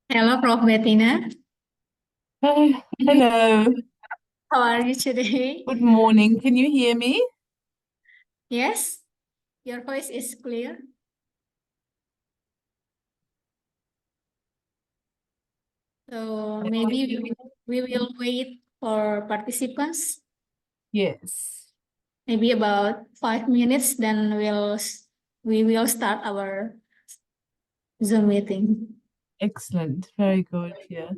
Hello, Prof. Bettina. Hi, hello. How are you today? Good morning. Can you hear me? Yes, your voice is clear. So maybe we will wait for participants, Yes. maybe about 5 minutes, then we will start our Zoom meeting. Excellent. Very good. Yeah.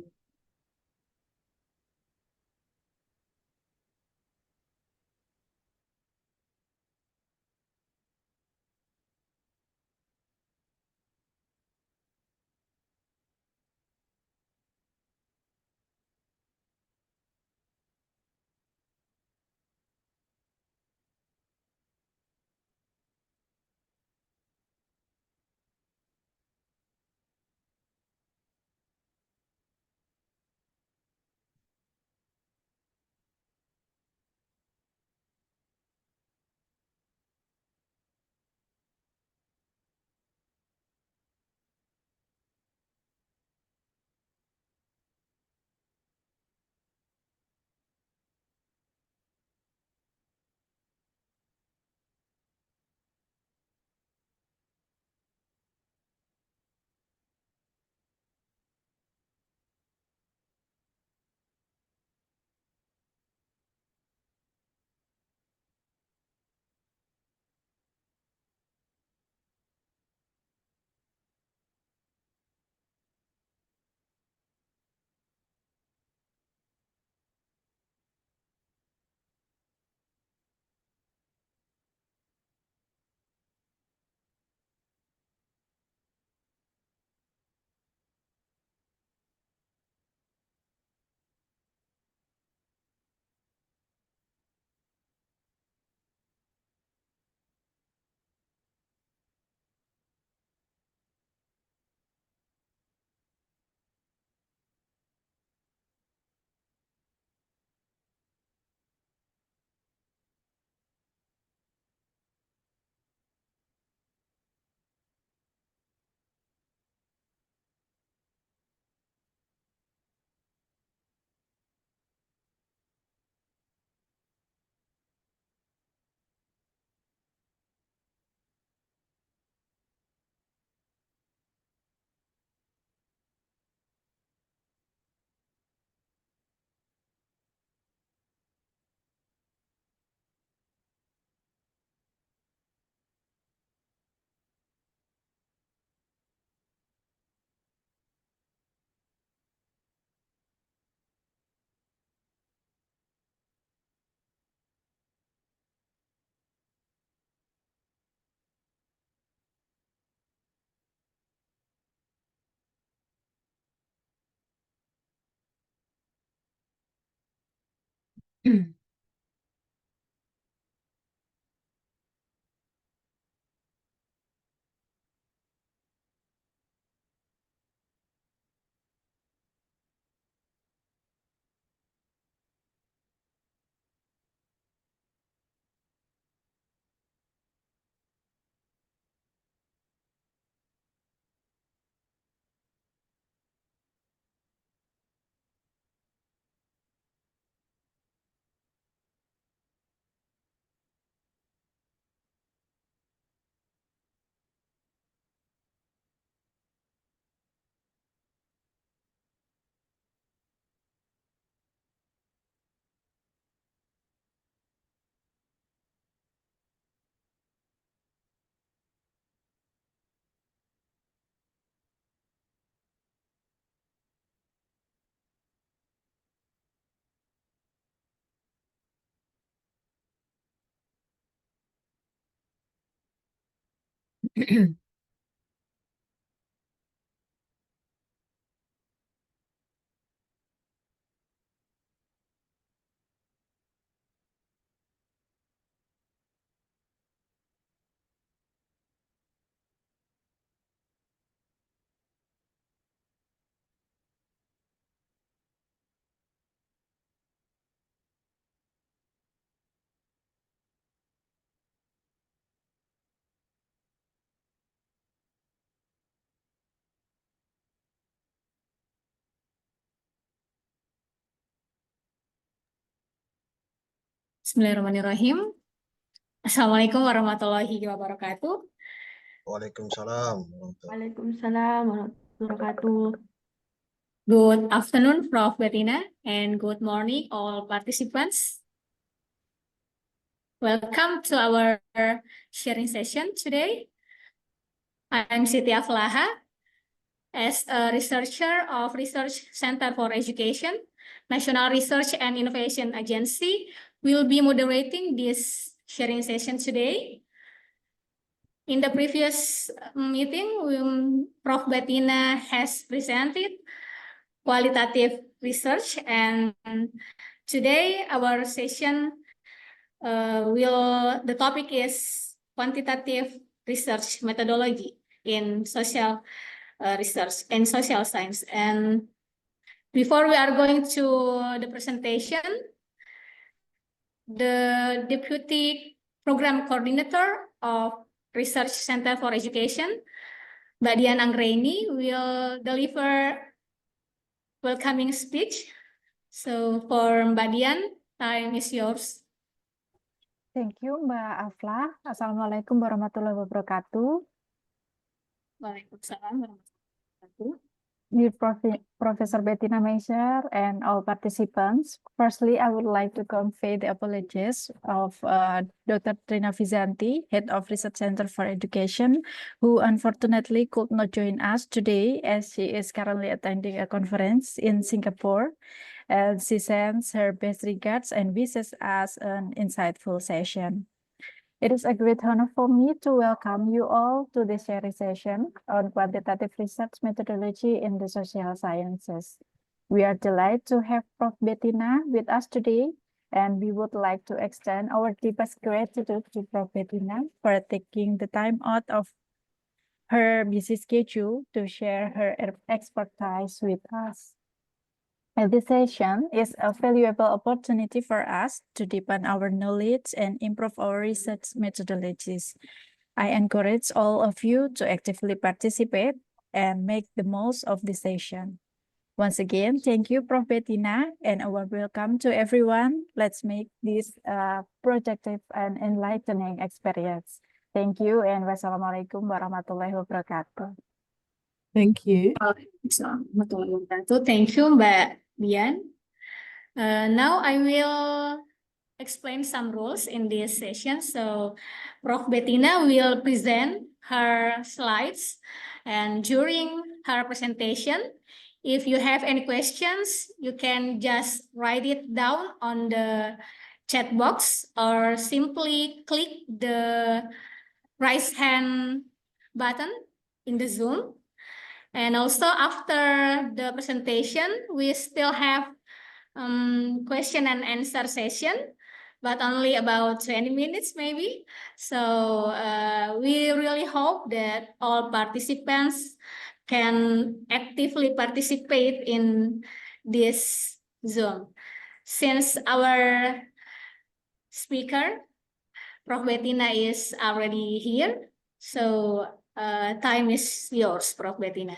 Bismillahirrahmanirrahim. Assalamualaikum warahmatullahi wabarakatuh. Waalaikumsalam. Waalaikumsalam warahmatullahi wabarakatuh. Good afternoon, Prof. Bettina, and good morning, all participants. Welcome to our sharing session today. I'm Sitti Aflahah. As a researcher of Research Center for Education, National Research and Innovation Agency, will be moderating this sharing session today. In the previous meeting, Prof. Bettina has presented qualitative research, and today our session the topic is quantitative research methodology in social research and social science. And before we are going to the presentation, the Deputy Program Coordinator of Research Center for Education, Mbak Dian Anggraini, will deliver welcoming speech. So for Mbak Dian, time is yours. Thank you, Mbak Aflah. Assalamualaikum warahmatullahi wabarakatuh. Waalaikumsalam warahmatullahi wabarakatuh. Dear Professor Bettina Meiser and all participants, firstly, I would like to convey the apologies of Dr. Trina Vizanti, Head of Research Center for Education, who unfortunately could not join us today as she is currently attending a conference in Singapore. And she sends her best regards and wishes us an insightful session. It is a great honor for me to welcome you all to this sharing session on quantitative research methodology in the social sciences. We are delighted to have Prof. Bettina with us today, and we would like to extend our deepest gratitude to Prof. Bettina for taking the time out of her busy schedule to share her expertise with us. This session is a valuable opportunity for us to deepen our knowledge and improve our research methodologies. I encourage all of you to actively participate and make the most of this session. Once again, thank you, Prof. Bettina, and a warm welcome to everyone. Let's make this a productive and enlightening experience. Thank you, and wassalamualaikum warahmatullahi wabarakatuh. Thank you. Thank you, Mbak Dian. Now I will explain some rules in this session. So Prof. Bettina will present her slides, and during her presentation, if you have any questions, you can just write it down on the chat box or simply click the raise hand button in the Zoom. And also after the presentation, we still have question and answer session, but only about 20 minutes maybe. So we really hope that all participants can actively participate in this Zoom. Since our speaker, Prof. Bettina, is already here, so time is yours, Prof. Bettina.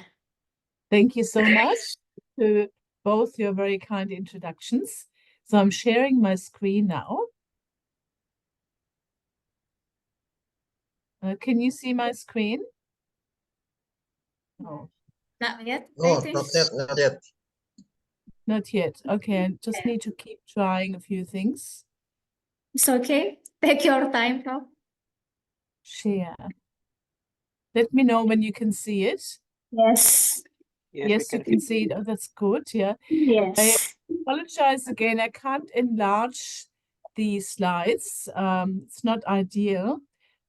Thank you so much to both your very kind introductions. So I'm sharing my screen now. Can you see my screen? No. Not yet. No, not yet, not yet. Not yet. Okay, I just need to keep trying a few things. It's okay. Take your time, Prof. Share. Let me know when you can see it. Yes. Yes, you can see it. Oh, that's good. Yeah. Yes. I apologize again. I can't enlarge the slides. It's not ideal,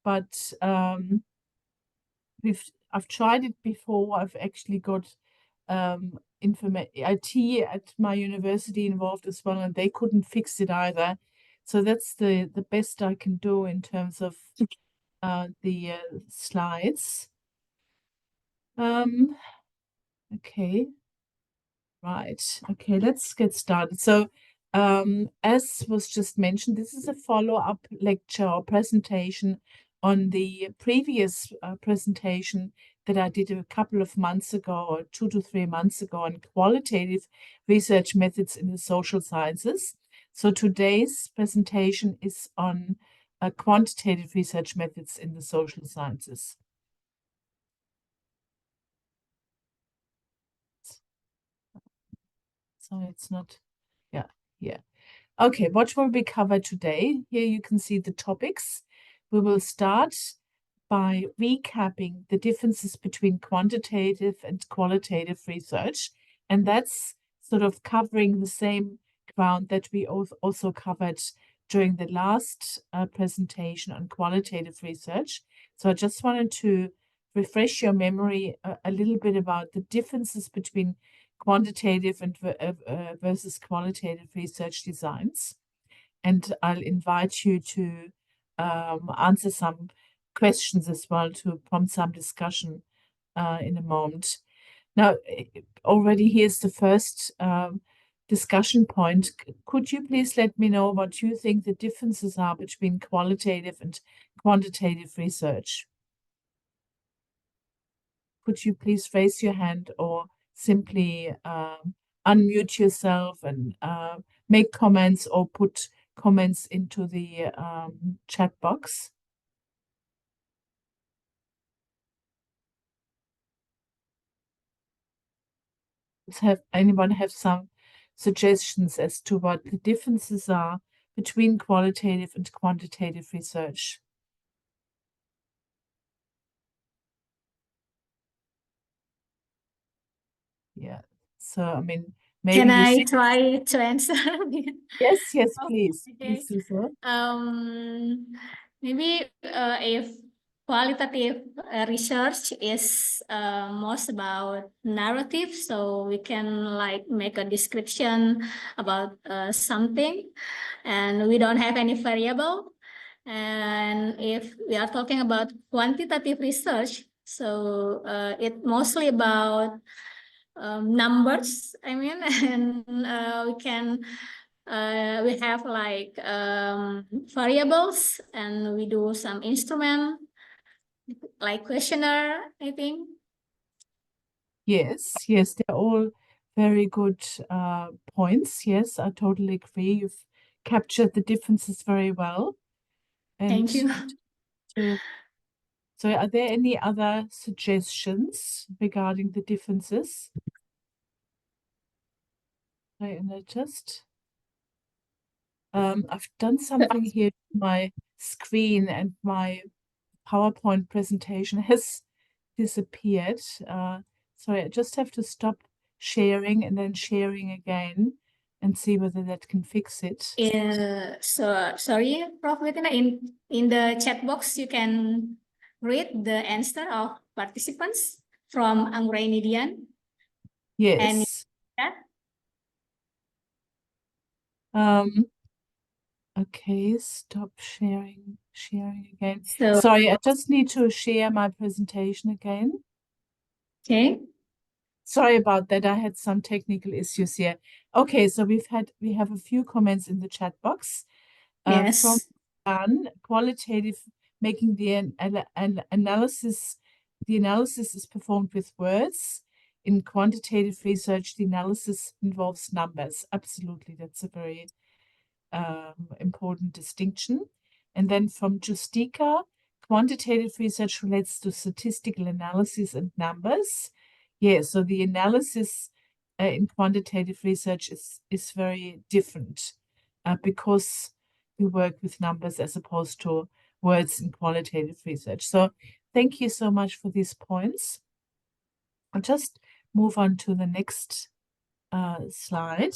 but I've tried it before. I've actually got IT at my university involved as well, and they couldn't fix it either. So that's the best I can do in terms of the slides. Okay. Right. Okay, let's get started. So, as was just mentioned, this is a follow-up lecture or presentation on the previous presentation that I did a couple of months ago, or 2 to 3 months ago, on qualitative research methods in the social sciences. So today's presentation is on quantitative research methods in the social sciences. So it's not, yeah, yeah. Okay, what will be covered today? Here you can see the topics. We will start by recapping the differences between quantitative and qualitative research. And that's sort of covering the same ground that we also covered during the last presentation on qualitative research. So I just wanted to refresh your memory a little bit about the differences between quantitative and versus qualitative research designs. And I'll invite you to answer some questions as well to prompt some discussion in a moment. Now, already here's the first discussion point. Could you please let me know what you think the differences are between qualitative and quantitative research? Could you please raise your hand or simply unmute yourself and make comments or put comments into the chat box? Does anyone have some suggestions as to what the differences are between qualitative and quantitative research? Yeah, so I mean, maybe Can you I see. try to answer? Yes, yes, Oh, please. okay. Please do so. Maybe if qualitative research is most about narrative, so we can like make a description about something, and we don't have any variable. And if we are talking about quantitative research, so it mostly about numbers, I mean, and we have like variables, and we do some instrument like questionnaire, I think. Yes, yes, they're all very good points. Yes, I totally agree. You've captured the differences very well. And Thank you. so are there any other suggestions regarding the differences? And I just I've done something here to my screen and my PowerPoint presentation has disappeared. Sorry, I just have to stop sharing and then sharing again and see whether that can fix it. So sorry, Prof. Bettina, in the chat box you can read the answer of participants from Anggrainidian. Yes. Okay, stop sharing again. So Sorry, I just need to share my presentation again. okay. Sorry about that. I had some technical issues here. Okay, so we have a few comments in the chat box. Yes. From qualitative, making the analysis. The analysis is performed with words. In quantitative research, the analysis involves numbers. Absolutely, that's a very important distinction. And then from Justika, quantitative research relates to statistical analysis and numbers. Yeah, so the analysis in quantitative research is very different because we work with numbers as opposed to words in qualitative research. So thank you so much for these points. I'll just move on to the next slide.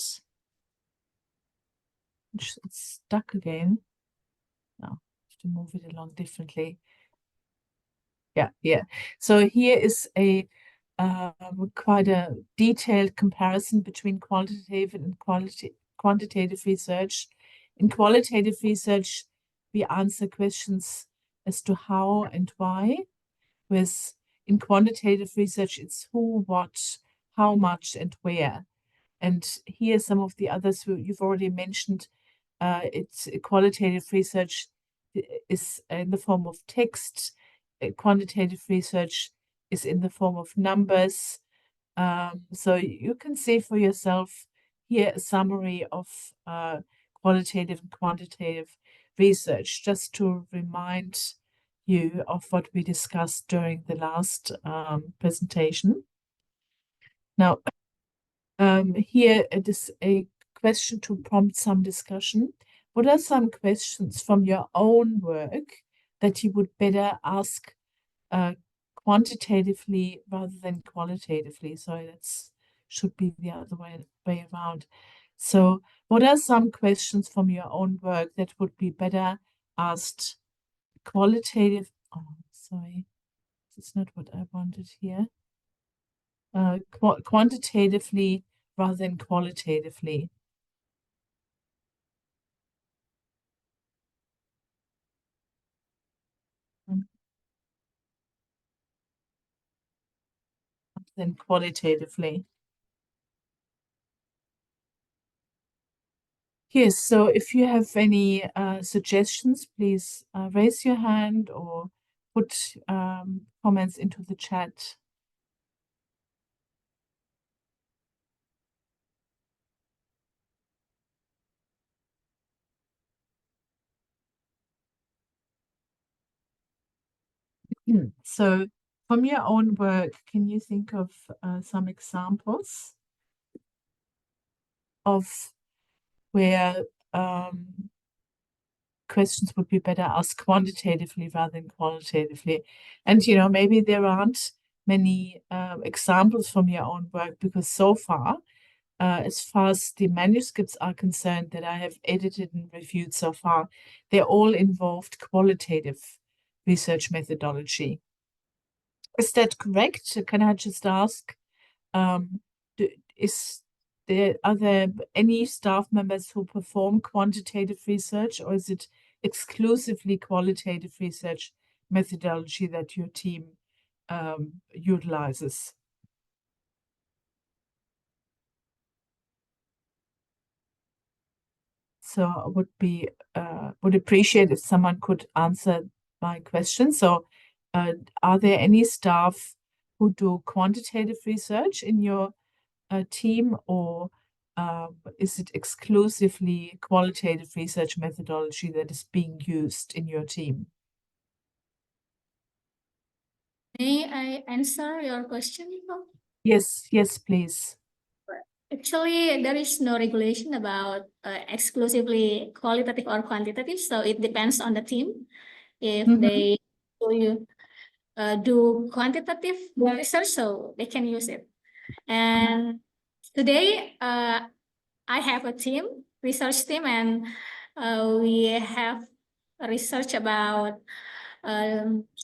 It's stuck again. No, I have to move it along differently. Yeah. So here is a quite a detailed comparison between quantitative and quantitative research. In qualitative research, we answer questions as to how and why, whereas in quantitative research, it's who, what, how much, and where. And here are some of the others who you've already mentioned. It's qualitative research is in the form of text. Quantitative research is in the form of numbers. So you can see for yourself here a summary of qualitative and quantitative research, just to remind you of what we discussed during the last presentation. Now, here it is a question to prompt some discussion. What are some questions from your own work that you would better ask quantitatively rather than qualitatively? Sorry, that should be the other way around. So what are some questions from your own work that would be better asked qualitative? Oh, sorry, that's not what I wanted here. Quantitatively rather than qualitatively. Than qualitatively. Yes, so if you have any suggestions, please raise your hand or put comments into the chat. So from your own work, can you think of some examples of where questions would be better asked quantitatively rather than qualitatively? And, you know, maybe there aren't many examples from your own work, because so far, as far as the manuscripts are concerned that I have edited and reviewed so far, they all involved qualitative research methodology. Is that correct? Can I just ask, are there any staff members who perform quantitative research, or is it exclusively qualitative research methodology that your team utilizes? So I would appreciate if someone could answer my question. So are there any staff who do quantitative research in your team, or is it exclusively qualitative research methodology that is being used in your team? May I answer your question, Prof? Yes, please. Actually, there is no regulation about exclusively qualitative or quantitative, so it depends on the team. If they do quantitative research, so they can use it. And today, I have a team, research team, and we have research about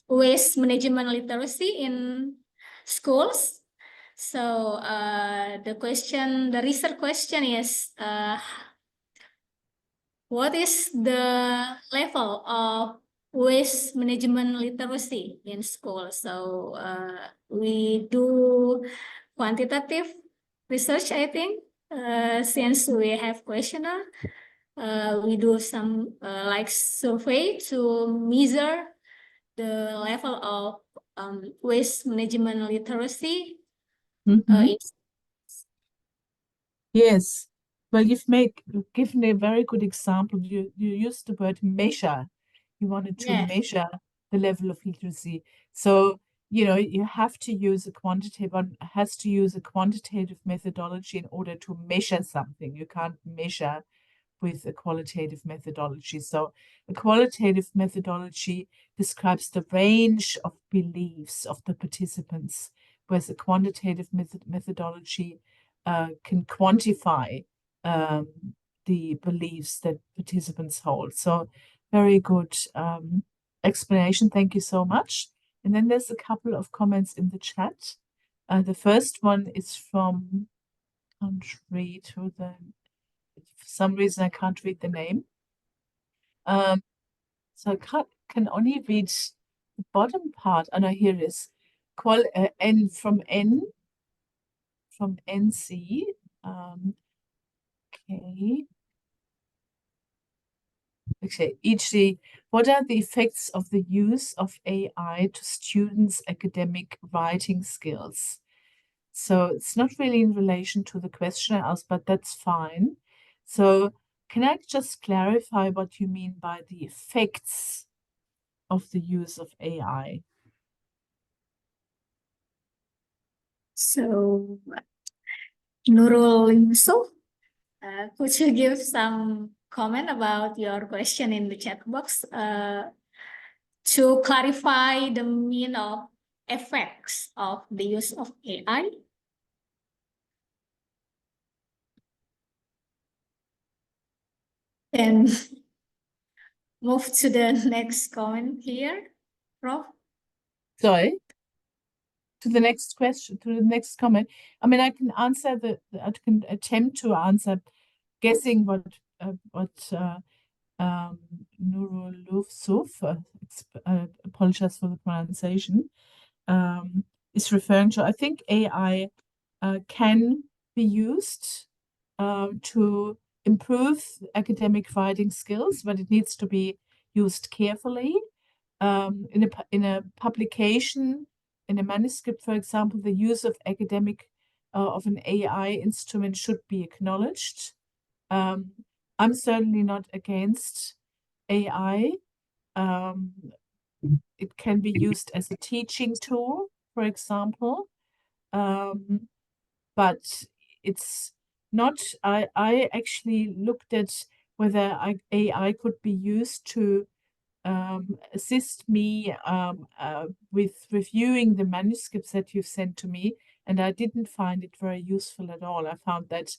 waste management literacy in schools. So the research question is, what is the level of waste management literacy in school? So we do quantitative research, I think, since we have questionnaire. We do some like survey to measure the level of waste management literacy. Yes. Well, you've given a very good example. You used the word measure. You wanted to measure the level of literacy. So, you know, you have to use one has to use a quantitative methodology in order to measure something. You can't measure with a qualitative methodology. So a qualitative methodology describes the range of beliefs of the participants, whereas a quantitative methodology can quantify the beliefs that participants hold. So very good explanation. Thank you so much. And then there's a couple of comments in the chat. The first one is from, I can't read who the, for some reason I can't read the name. So I can only read the bottom part. Oh no, here it is. N from NC. Okay. Okay, what are the effects of the use of AI to students' academic writing skills? So it's not really in relation to the question I asked, but that's fine. So can I just clarify what you mean by the effects of the use of AI? So, Nurul Yusuf, could you give some comment about your question in the chat box to clarify the meaning of effects of the use of AI? And move to the next comment here, Prof. Sorry? To the next question, to the next comment. I mean, I can answer I can attempt to answer, guessing what Nurul Yusuf, apologize for the pronunciation, is referring to. I think AI can be used to improve academic writing skills, but it needs to be used carefully. In a publication, in a manuscript, for example, the use of of an AI instrument should be acknowledged. I'm certainly not against AI. It can be used as a teaching tool, for example, but it's not. I actually looked at whether AI could be used to assist me with reviewing the manuscripts that you've sent to me, and I didn't find it very useful at all. I found that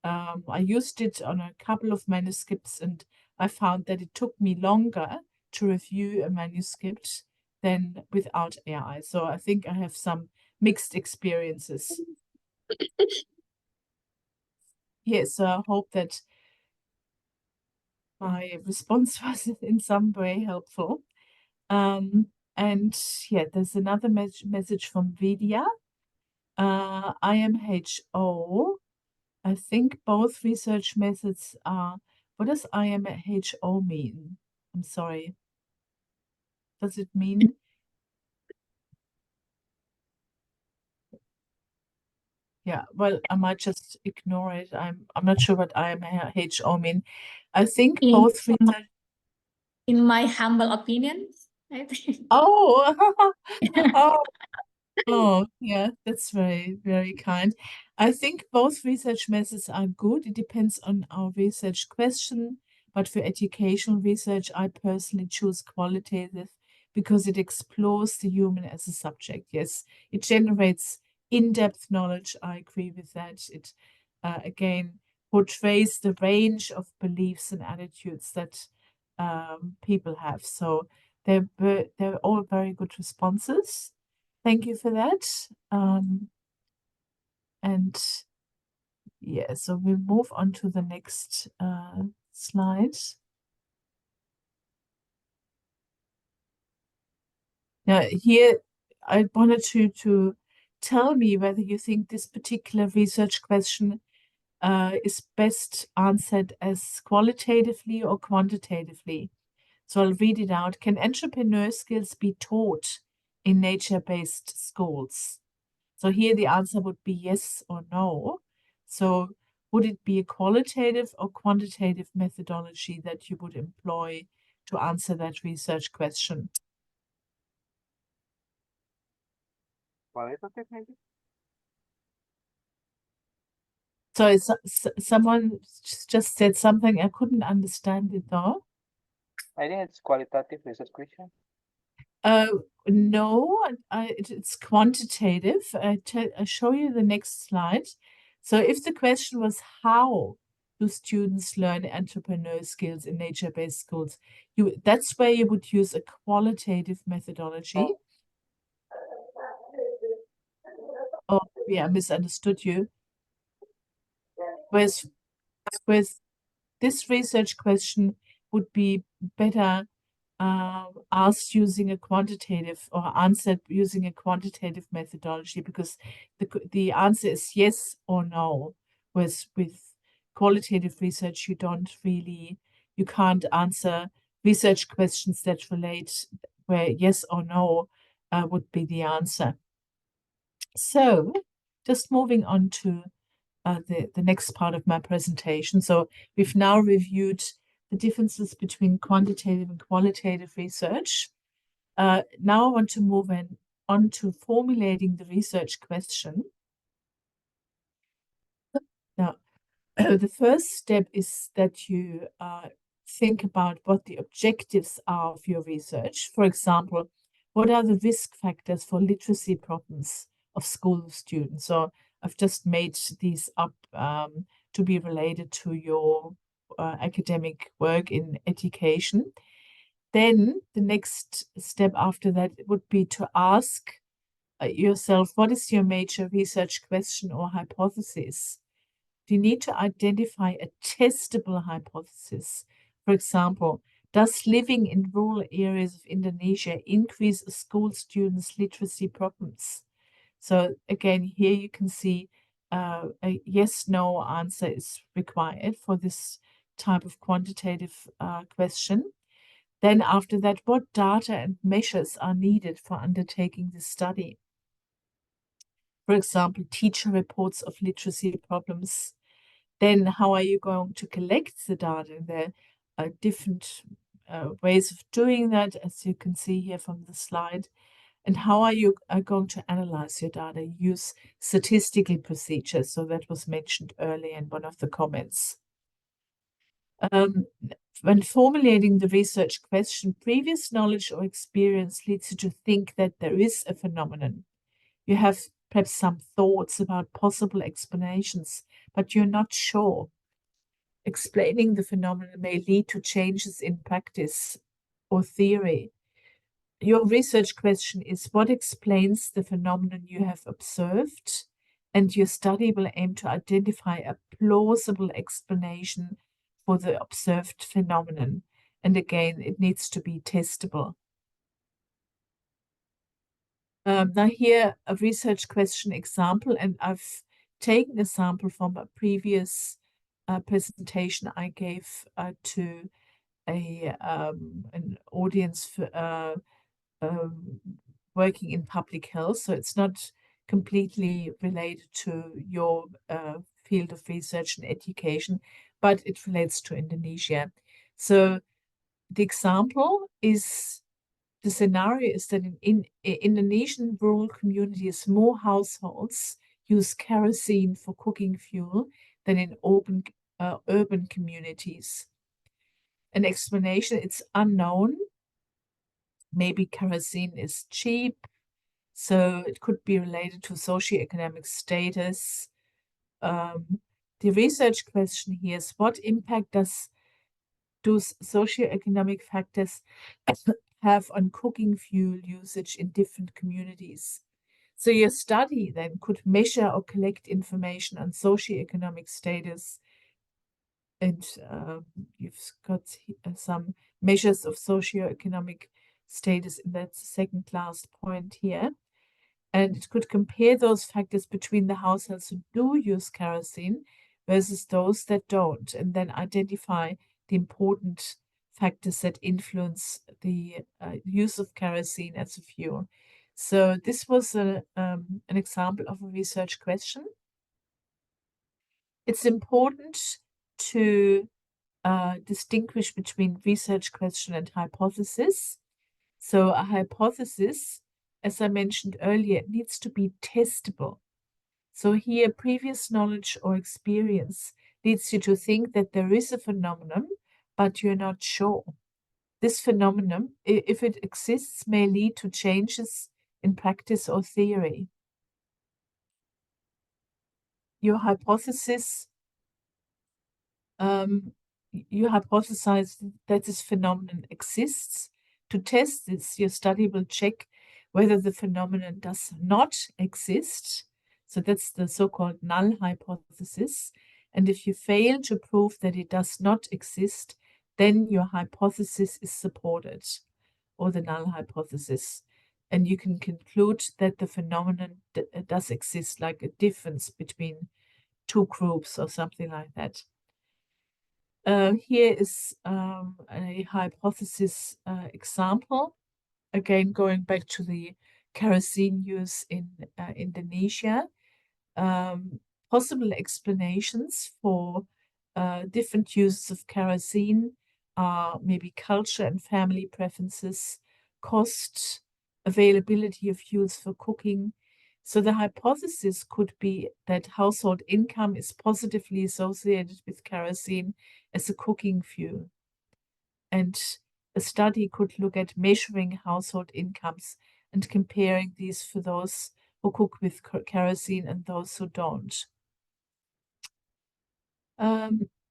I used it on a couple of manuscripts, and I found that it took me longer to review a manuscript than without AI. So I think I have some mixed experiences. Yes, so I hope that my response was in some way helpful. And yeah, there's another message from Vidya. IMHO. I think both research methods are. What does IMHO mean? I'm sorry. Does it mean? Yeah, well, I might just ignore it. I'm not sure what IMHO mean. I think both research. In my humble opinion, I think. Oh, oh, oh, yeah, that's very, very kind. I think both research methods are good. It depends on our research question. But for educational research, I personally choose qualitative because it explores the human as a subject. Yes, it generates in-depth knowledge. I agree with that. It, again, portrays the range of beliefs and attitudes that people have. So they're all very good responses. Thank you for that. And yeah, so we'll move on to the next slide. Now here, I wanted to tell me whether you think this particular research question is best answered as qualitatively or quantitatively. So I'll read it out. Can entrepreneur skills be taught in nature-based schools? So here the answer would be yes or no. So would it be a qualitative or quantitative methodology that you would employ to answer that research question? Qualitative, maybe? So someone just said something, I couldn't understand it though. I think it's qualitative research question. No, it's quantitative. I'll show you the next slide. So if the question was how do students learn entrepreneur skills in nature-based schools, that's where you would use a qualitative methodology. Oh, yeah, I misunderstood you. Whereas this research question would be better asked using a quantitative or answered using a quantitative methodology, because the answer is yes or no. Whereas with qualitative research, you can't answer research questions that relate where yes or no would be the answer. So just moving on to the next part of my presentation. So we've now reviewed the differences between quantitative and qualitative research. Now I want to move on to formulating the research question. Now, the first step is that you think about what the objectives are of your research. For example, what are the risk factors for literacy problems of school students? So I've just made these up to be related to your academic work in education. Then the next step after that would be to ask yourself, what is your major research question or hypothesis? You need to identify a testable hypothesis. For example, does living in rural areas of Indonesia increase a school students' literacy problems? So again, here you can see a yes/no answer is required for this type of quantitative question. Then after that, what data and measures are needed for undertaking this study? For example, teacher reports of literacy problems. Then how are you going to collect the data? There are different ways of doing that, as you can see here from the slide. And how are you going to analyze your data? Use statistical procedures. So that was mentioned earlier in one of the comments. When formulating the research question, previous knowledge or experience leads you to think that there is a phenomenon. You have perhaps some thoughts about possible explanations, but you're not sure. Explaining the phenomenon may lead to changes in practice or theory. Your research question is, what explains the phenomenon you have observed? And your study will aim to identify a plausible explanation for the observed phenomenon. And again, it needs to be testable. Now here, a research question example, and I've taken a sample from a previous presentation I gave to an audience for, working in public health. So it's not completely related to your field of research and education, but it relates to Indonesia. So the example is, the scenario is that in Indonesian rural communities, more households use kerosene for cooking fuel than in urban communities. An explanation, it's unknown. Maybe kerosene is cheap, so it could be related to socioeconomic status. The research question here is, what impact do socioeconomic factors have on cooking fuel usage in different communities? So your study then could measure or collect information on socioeconomic status, and you've got some measures of socioeconomic status in that second last point here. And it could compare those factors between the households who do use kerosene versus those that don't, and then identify the important factors that influence the use of kerosene as a fuel. So this was an example of a research question. It's important to distinguish between research question and hypothesis. So a hypothesis, as I mentioned earlier, it needs to be testable. So here, previous knowledge or experience leads you to think that there is a phenomenon, but you're not sure. This phenomenon, if it exists, may lead to changes in practice or theory. Your hypothesis, you hypothesize that this phenomenon exists. To test this, your study will check whether the phenomenon does not exist. So that's the so-called null hypothesis. And if you fail to prove that it does not exist, then your hypothesis is supported, or the null hypothesis. And you can conclude that the phenomenon does exist, like a difference between two groups or something like that. Here is a hypothesis example. Again, going back to the kerosene use in Indonesia. possible explanations for different uses of kerosene are maybe culture and family preferences, cost, availability of fuels for cooking. So the hypothesis could be that household income is positively associated with kerosene as a cooking fuel. And a study could look at measuring household incomes and comparing these for those who cook with kerosene and those who don't.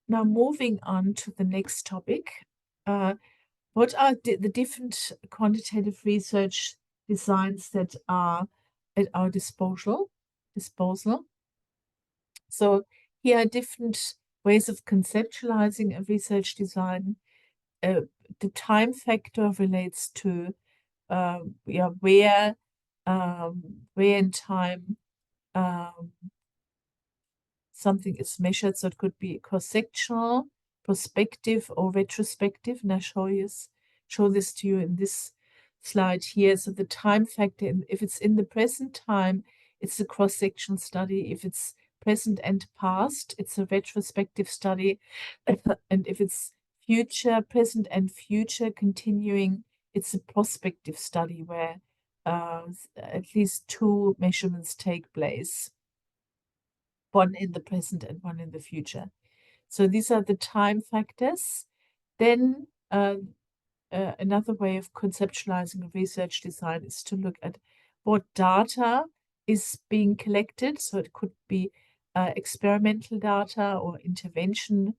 Now moving on to the next topic. What are the different quantitative research designs that are at our disposal? So here are different ways of conceptualizing a research design. The time factor relates to where in time something is measured. So it could be cross-sectional, prospective, or retrospective. And I show this to you in this slide here. So the time factor, if it's in the present time, it's a cross-sectional study. If it's present and past, it's a retrospective study. And if it's future, present and future continuing, it's a prospective study where at least two measurements take place, one in the present and one in the future. So these are the time factors. Then another way of conceptualizing a research design is to look at what data is being collected. So it could be experimental data or intervention,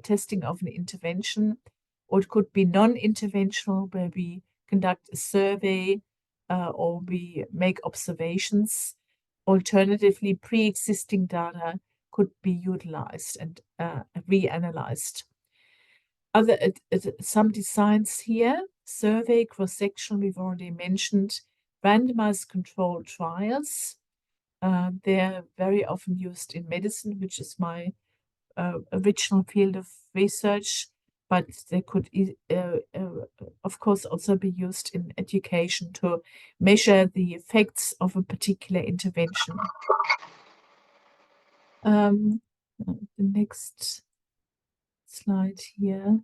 testing of an intervention, or it could be non-interventional, where we conduct a survey or we make observations. Alternatively, pre-existing data could be utilized and reanalyzed. Some designs here: survey, cross-section, we've already mentioned. Randomized controlled trials. They're very often used in medicine, which is my original field of research, but they could, of course, also be used in education to measure the effects of a particular intervention. The next slide here.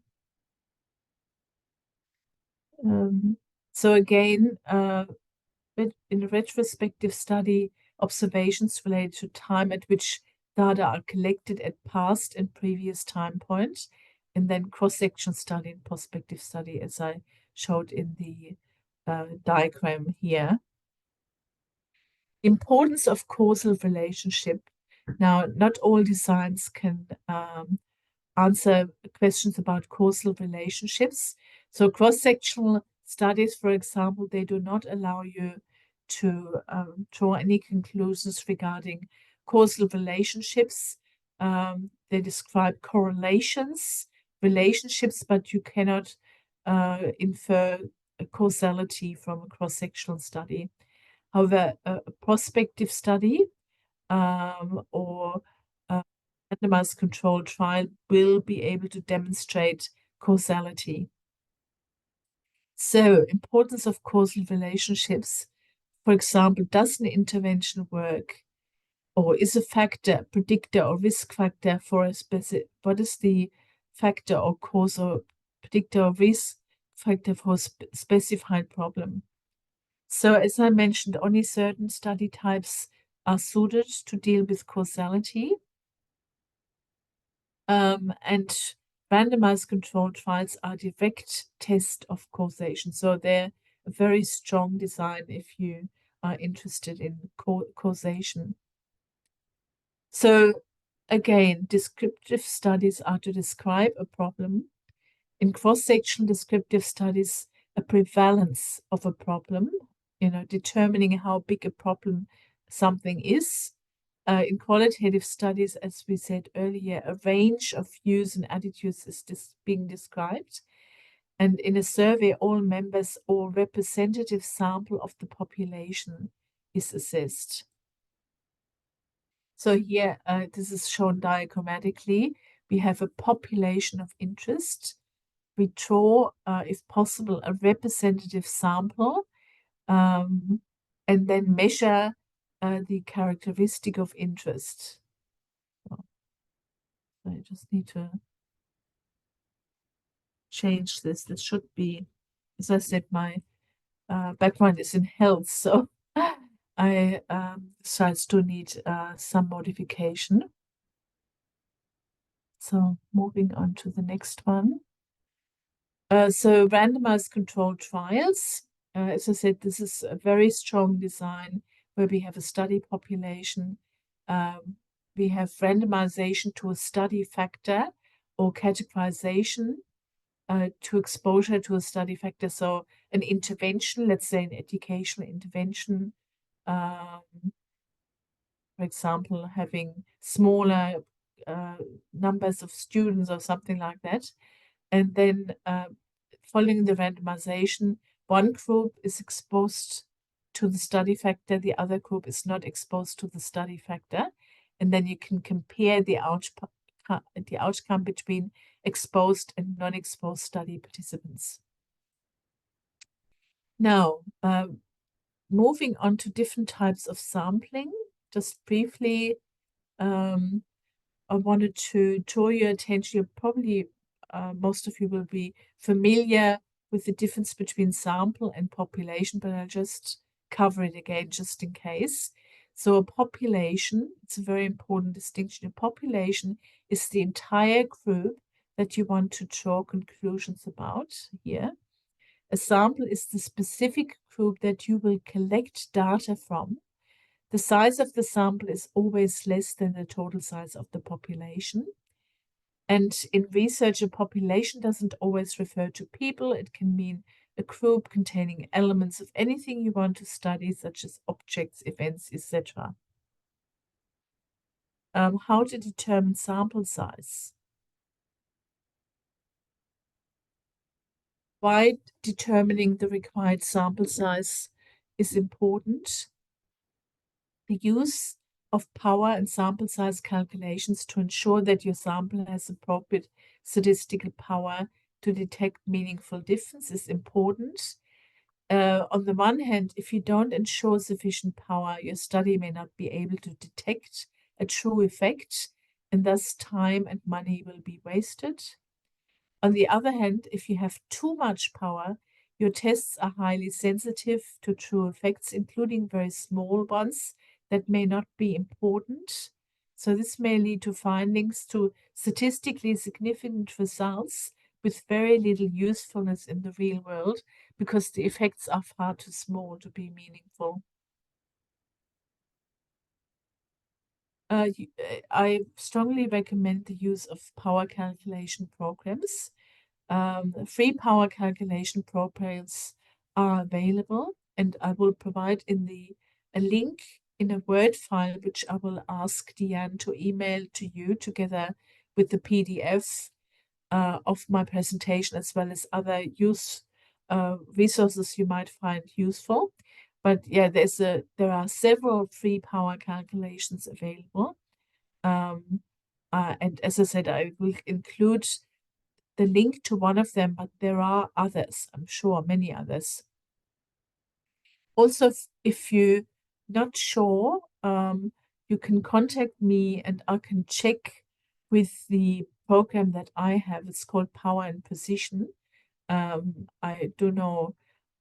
So again, in a retrospective study, observations related to time at which data are collected at past and previous time points, and then cross-section study and prospective study, as I showed in the diagram here. Importance of causal relationship. Now, not all designs can answer questions about causal relationships. So cross-sectional studies, for example, they do not allow you to draw any conclusions regarding causal relationships. They describe correlations, relationships, but you cannot infer a causality from a cross-sectional study. However, a prospective study or randomized controlled trial will be able to demonstrate causality. So, importance of causal relationships. For example, does an intervention work, or is a factor, predictor, or risk factor for a specific? What is the factor or cause or predictor or risk factor for a specified problem? So, as I mentioned, only certain study types are suited to deal with causality. And randomized controlled trials are direct test of causation. So they're a very strong design if you are interested in causation. So again, descriptive studies are to describe a problem. In cross-sectional descriptive studies, a prevalence of a problem, determining how big a problem something is. In qualitative studies, as we said earlier, a range of views and attitudes is being described. And in a survey, all members or representative sample of the population is assessed. So here, this is shown diagrammatically. We have a population of interest. We draw, if possible, a representative sample, and then measure the characteristic of interest. So I just need to change this. This should be, as I said, my background is in health, so I sites do need some modification. So moving on to the next one. So randomized controlled trials. As I said, this is a very strong design where we have a study population. We have randomization to a study factor or categorization to exposure to a study factor. So an intervention, let's say an educational intervention, for example, having smaller numbers of students or something like that. And then following the randomization, one group is exposed to the study factor, the other group is not exposed to the study factor. And then you can compare the outcome between exposed and non-exposed study participants. Now, moving on to different types of sampling, just briefly, I wanted to draw your attention. You probably, most of you will be familiar with the difference between sample and population, but I'll just cover it again just in case. So a population, it's a very important distinction. A population is the entire group that you want to draw conclusions about here. A sample is the specific group that you will collect data from. The size of the sample is always less than the total size of the population. And in research, a population doesn't always refer to people. It can mean a group containing elements of anything you want to study, such as objects, events, etc. How to determine sample size? Why determining the required sample size is important. The use of power and sample size calculations to ensure that your sample has appropriate statistical power to detect meaningful difference is important. On the one hand, if you don't ensure sufficient power, your study may not be able to detect a true effect, and thus time and money will be wasted. On the other hand, if you have too much power, your tests are highly sensitive to true effects, including very small ones that may not be important. So this may lead to findings to statistically significant results with very little usefulness in the real world because the effects are far too small to be meaningful. I strongly recommend the use of power calculation programs. Free power calculation programs are available, and I will provide a link in a Word file, which I will ask Diane to email to you together with the PDF of my presentation, as well as other resources you might find useful. But yeah, there are several free power calculations available. And as I said, I will include the link to one of them, but there are others, I'm sure, many others. Also, if you're not sure, you can contact me and I can check with the program that I have. It's called Power and Precision. I don't know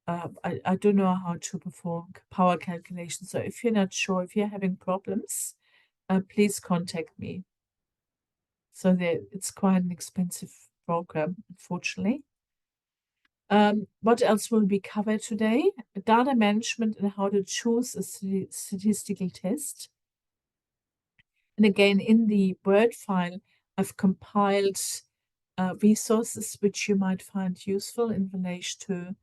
how to perform power calculations. So if you're not sure, if you're having problems, please contact me. So it's quite an expensive program, unfortunately. What else will be covered today? Data management and how to choose a statistical test. And again, in the Word file, I've compiled resources which you might find useful in relation to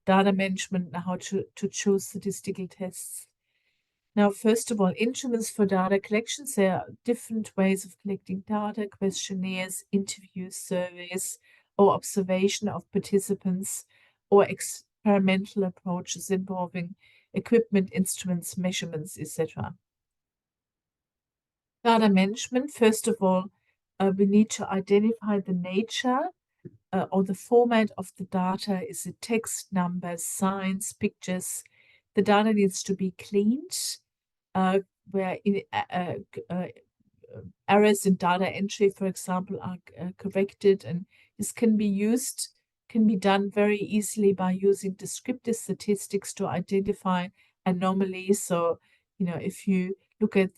data management and how to choose statistical tests. Now, first of all, instruments for data collections. There are different ways of collecting data: questionnaires, interviews, surveys, or observation of participants, or experimental approaches involving equipment, instruments, measurements, etc. Data management. First of all, we need to identify the nature or the format of the data. Is it text, numbers, signs, pictures? The data needs to be cleaned. where errors in data entry, for example, are corrected, and this can be done very easily by using descriptive statistics to identify anomalies. So, if you look at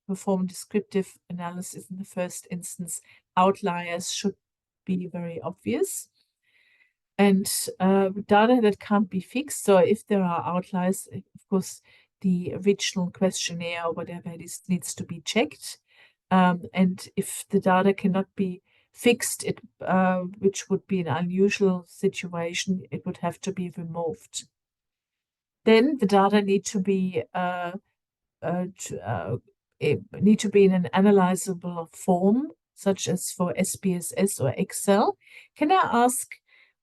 perform descriptive analysis in the first instance, outliers should be very obvious. And data that can't be fixed, so if there are outliers, of course, the original questionnaire or whatever it is needs to be checked. And if the data cannot be fixed, which would be an unusual situation, it would have to be removed. Then the data need to be in an analyzable form, such as for SPSS or Excel. Can I ask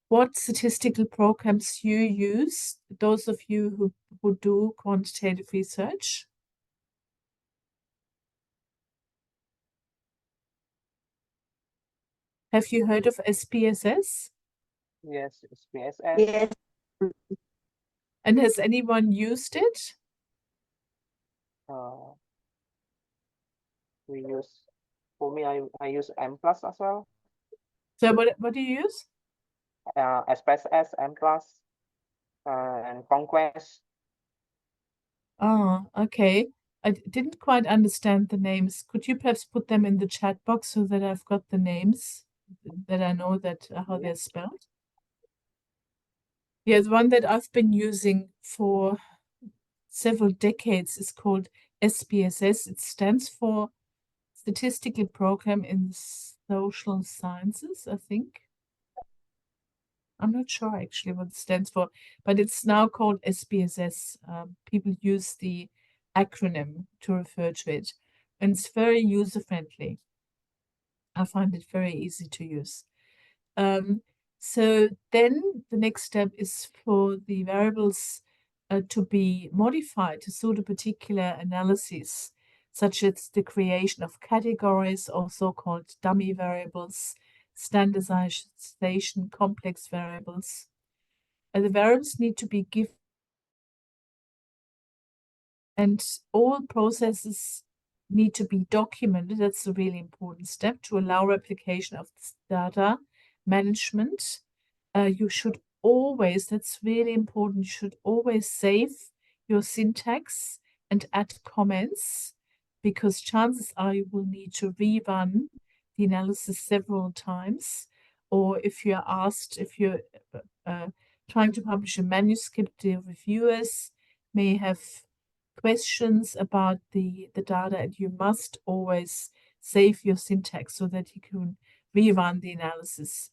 what statistical programs you use, those of you who do quantitative research? Have you heard of SPSS? Yes, SPSS. Yes. And has anyone used it? We use, for me, I use M+ as well. So what do you use? SPSS, M+, and Conquest. Oh, okay. I didn't quite understand the names. Could you perhaps put them in the chat box so that I've got the names, that I know that how they're spelled? Yeah, the one that I've been using for several decades is called SPSS. It stands for Statistical Program in Social Sciences, I think. I'm not sure actually what it stands for, but it's now called SPSS. People use the acronym to refer to it, and it's very user-friendly. I find it very easy to use. So then the next step is for the variables to be modified to suit a particular analysis, such as the creation of categories or so-called dummy variables, standardization, complex variables. And the variables need to be given, and all processes need to be documented. That's a really important step to allow replication of this data management. You should always, that's really important, you should always save your syntax and add comments, because chances are you will need to rerun the analysis several times. Or if you're asked, if you're trying to publish a manuscript, the reviewers may have questions about the data, and you must always save your syntax so that you can rerun the analysis.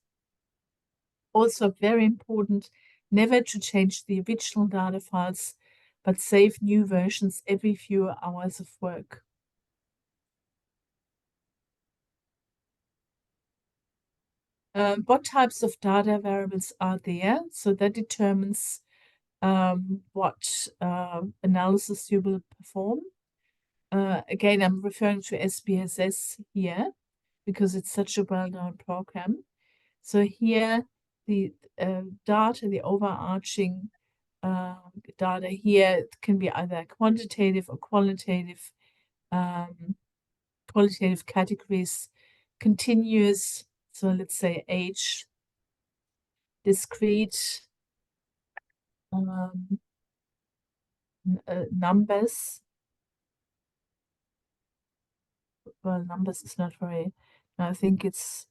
Also very important, never to change the original data files, but save new versions every few hours of work. What types of data variables are there? So that determines what analysis you will perform. Again, I'm referring to SPSS here because it's such a well-known program. So here, the data, the overarching data here can be either quantitative or qualitative categories, continuous, so let's say age, discrete, numbers. Well, numbers is not very, I think it's,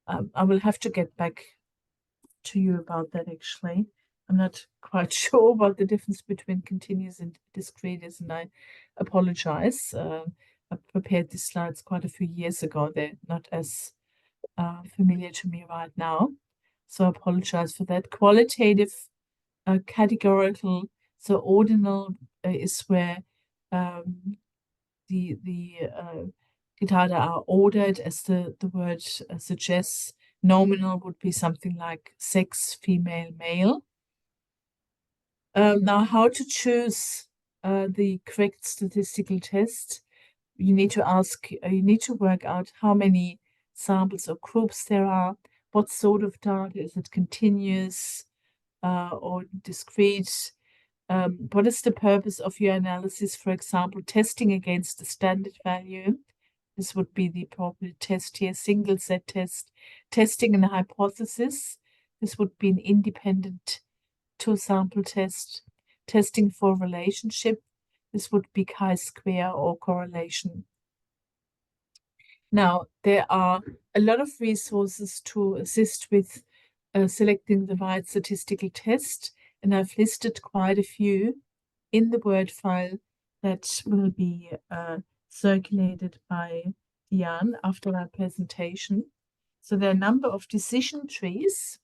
I will have to get back to you about that actually. I'm not quite sure what the difference between continuous and discrete is, and I apologize. I prepared these slides quite a few years ago. They're not as familiar to me right now, so I apologize for that. Qualitative, categorical, so ordinal is where the data are ordered, as the word suggests. Nominal would be something like sex, female, male. Now, how to choose the correct statistical test? You need to work out how many samples or groups there are, what sort of data, is it continuous or discrete? what is the purpose of your analysis? For example, testing against the standard value. This would be the appropriate test here, single set test. Testing an hypothesis. This would be an independent two-sample test. Testing for relationship. This would be chi-square or correlation. Now, there are a lot of resources to assist with selecting the right statistical test, and I've listed quite a few in the Word file that will be circulated by Jan after our presentation. So there are a number of decision trees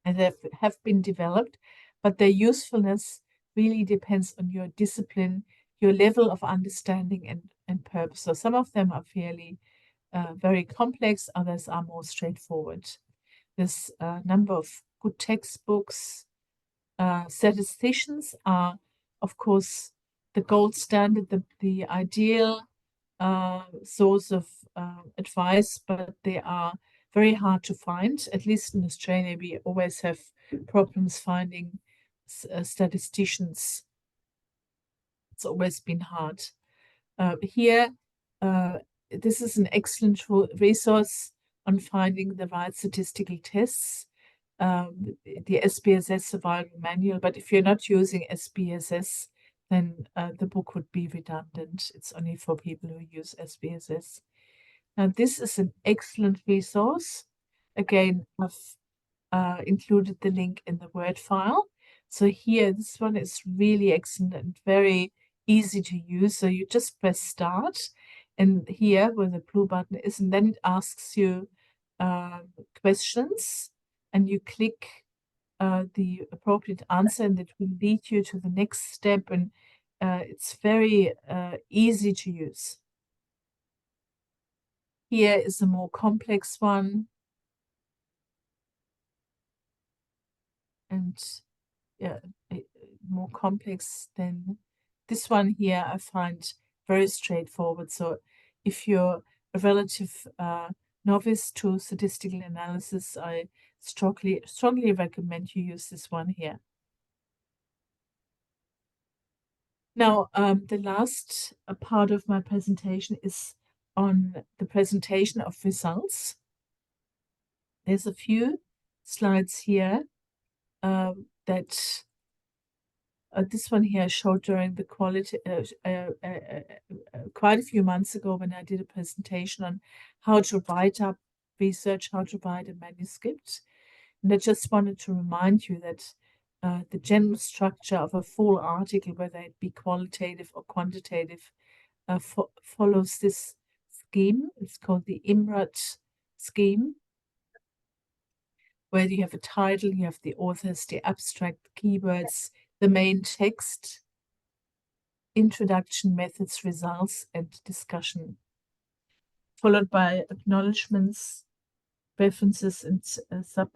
that have been developed, but their usefulness really depends on your discipline, your level of understanding and purpose. So some of them are fairly very complex, others are more straightforward. There's a number of good textbooks. Statisticians are, of course, the gold standard, the ideal source of advice, but they are very hard to find. At least in Australia, we always have problems finding statisticians. It's always been hard. Here, this is an excellent resource on finding the right statistical tests, the SPSS Survival Manual. But if you're not using SPSS, then the book would be redundant. It's only for people who use SPSS. Now, this is an excellent resource. Again, I've included the link in the Word file. So here, this one is really excellent and very easy to use. So you just press start, and here where the blue button is, and then it asks you questions, and you click the appropriate answer, and it will lead you to the next step, and it's very easy to use. Here is a more complex one, and yeah, more complex than this one here. I find very straightforward. So if you're a relative novice to statistical analysis, I strongly recommend you use this one here. Now, the last part of my presentation is on the presentation of results. There's a few slides here that this one here I showed during the quality quite a few months ago when I did a presentation on how to write up research, how to write a manuscript. And I just wanted to remind you that the general structure of a full article, whether it be qualitative or quantitative, follows this scheme. It's called the IMRAT scheme, where you have a title, you have the authors, the abstract, keywords, the main text, introduction, methods, results, and discussion, followed by acknowledgements, references, and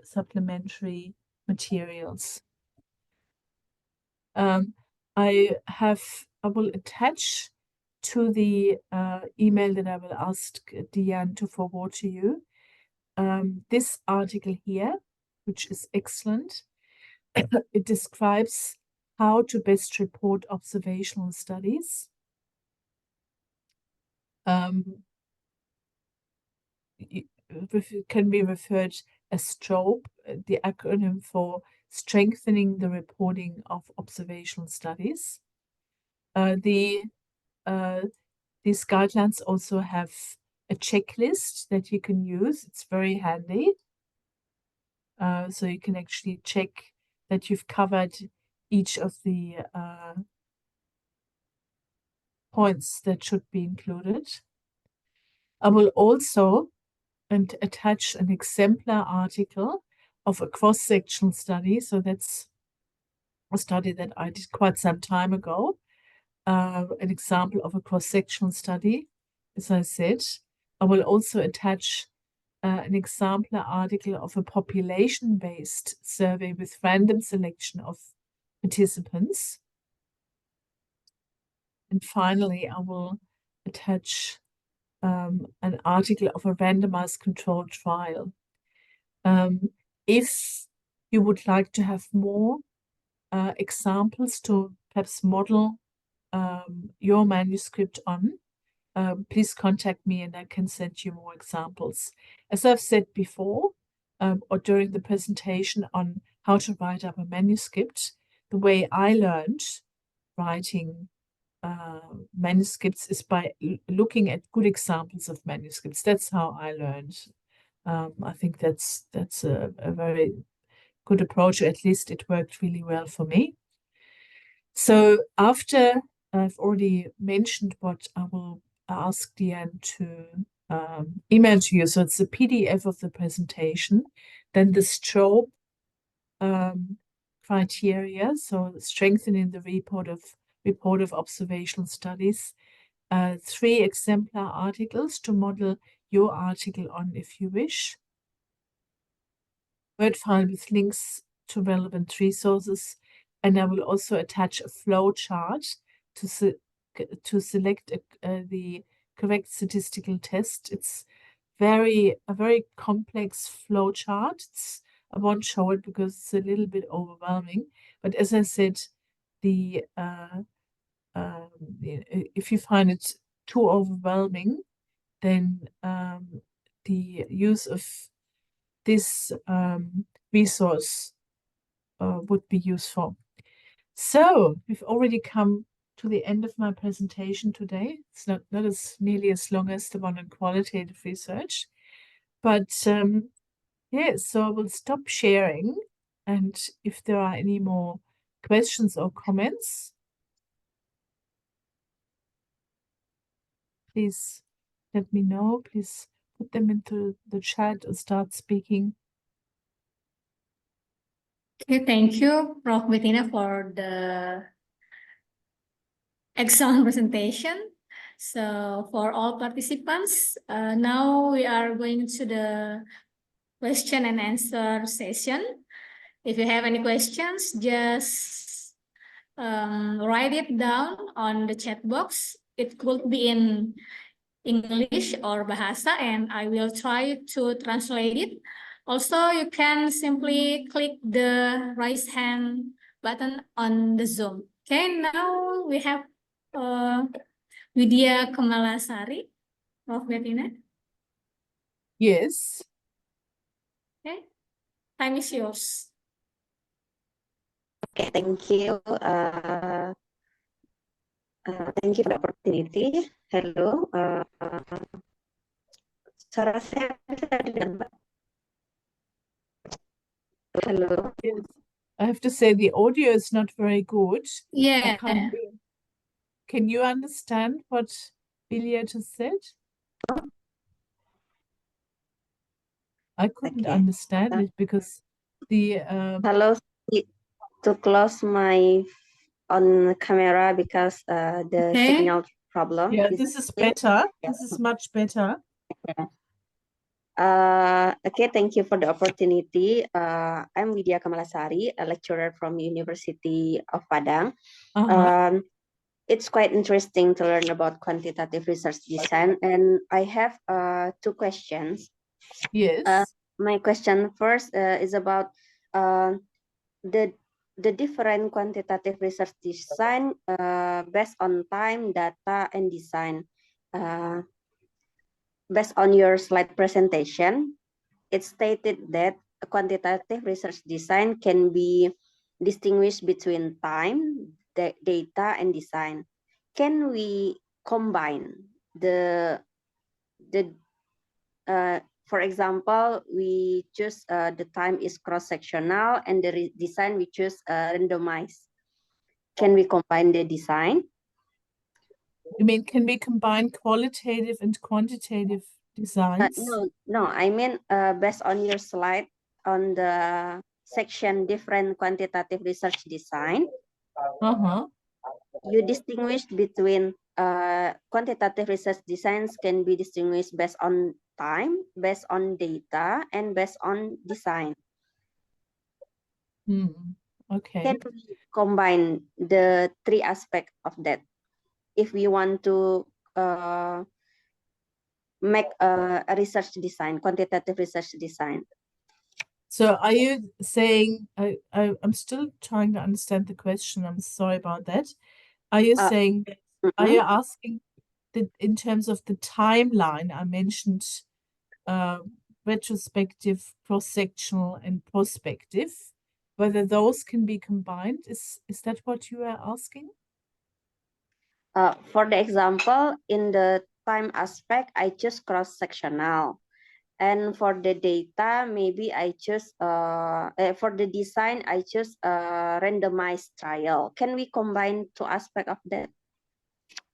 supplementary materials. I will attach to the email that I will ask Diane to forward to you this article here, which is excellent. It describes how to best report observational studies. It can be referred as STROBE, the acronym for Strengthening the Reporting of Observational Studies. These guidelines also have a checklist that you can use. It's very handy. So you can actually check that you've covered each of the points that should be included. I will also attach an exemplar article of a cross-sectional study. So that's a study that I did quite some time ago. An example of a cross-sectional study, as I said. I will also attach an exemplar article of a population-based survey with random selection of participants. And finally, I will attach an article of a randomized controlled trial. If you would like to have more examples to perhaps model your manuscript on, please contact me and I can send you more examples. As I've said before, or during the presentation on how to write up a manuscript, the way I learned writing manuscripts is by looking at good examples of manuscripts. That's how I learned. I think that's a very good approach, or at least it worked really well for me. So after I've already mentioned what I will ask Diane to email to you, so it's a PDF of the presentation, then the stroke criteria, so strengthening the report of observational studies, 3 exemplar articles to model your article on if you wish, Word file with links to relevant resources, and I will also attach a flow chart to select the correct statistical test. It's a very complex flow chart. I won't show it because it's a little bit overwhelming. But as I said, if you find it too overwhelming, then the use of this resource would be useful. So we've already come to the end of my nearly as nearly as long as the one on qualitative research, but yes, so I will stop sharing, and if there are any more questions or comments, please let me know. Please put them into the chat or start speaking. Okay, thank you, Prof. Bettina, for the excellent presentation. So for all participants, now we are going to the question and answer session. If you have any questions, just write it down on the chat box. It could be in English or Bahasa, and I will try to translate it. Also, you can simply click the raise hand button on the Zoom. Okay, now we have Widya Kamalasari, Prof. Bettina. Yes. Okay, time is yours. Okay, thank you. Thank you for the opportunity. Hello. Suara saya bisa didengar, Mbak? Hello. Yes. I have to say the audio is not very good. Yeah. Can you understand what Ilya just said? I couldn't Okay. understand it because the Hello. To close my on camera because the Okay. signal problem. yeah, this is better. This is much better. Okay, thank you for the opportunity. I'm Widya Kamalasari, a lecturer from University of Padang. It's quite interesting to learn about quantitative research design, and I have 2 questions. Yes. My question first is about the different quantitative research design based on time, data, and design. Based on your slide presentation, it stated that a quantitative research design can be distinguished between time, data, and design. Can we combine for example, we choose the time is cross-sectional and the design we choose randomized. Can we combine the design? You mean, can we combine qualitative and quantitative designs? No, I mean based on your slide on the section different quantitative research design, you distinguished between quantitative research designs can be distinguished based on time, based on data, and based on design. Okay. Can we combine the 3 aspects of that if we want to make a research design, quantitative research design? So are you saying, I'm still trying to understand the question. I'm sorry about that. Are you saying, are you asking that in terms of the timeline I mentioned, retrospective, cross-sectional, and prospective, whether those can be combined? Is that what you are asking? For the example, in the time aspect, I choose cross-sectional. And for the data, maybe I choose, for the design, I choose randomized trial. Can we combine two aspects of that?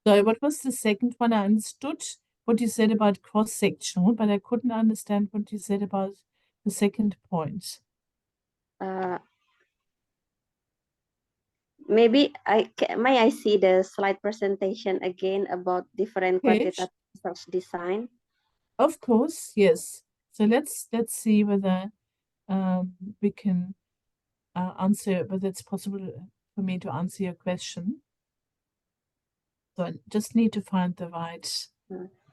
So what was the second one? I understood what you said about cross-sectional, but I couldn't understand what you said about the second point. Maybe may I see the slide presentation again about different quantitative research design? Of course, yes. So let's see whether we can answer, whether it's possible for me to answer your question. So I just need to find the right.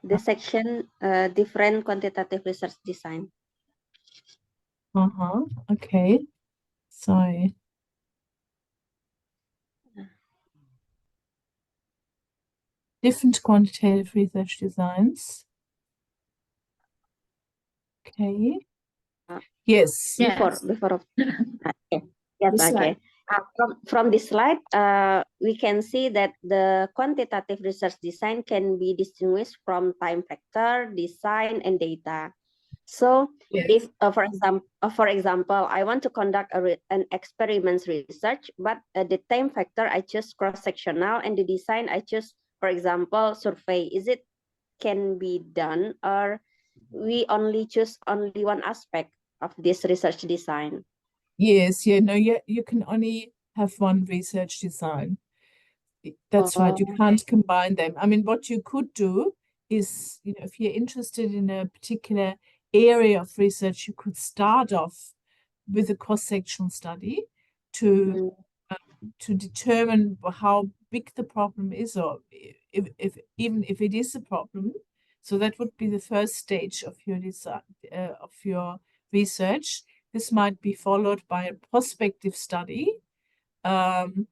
The section different quantitative research design. Okay. Sorry. Different quantitative research designs. Okay. Yes. Before. Okay. Yes. Okay. From this slide, we can see that the quantitative research design can be distinguished from time factor, design, and data. So, if for example, I want to conduct an experiments research, but the time factor I choose cross-sectional, and the design I choose, for example, survey. Is it can be done, or we only choose only one aspect of this research design? Yes, you can only have one research design. That's right. You can't combine them. I mean, what you could do is, if you're interested in a particular area of research, you could start off with a cross-sectional study to determine how big the problem is, or even if it is a problem. So that would be the first stage of your research. This might be followed by a prospective study, and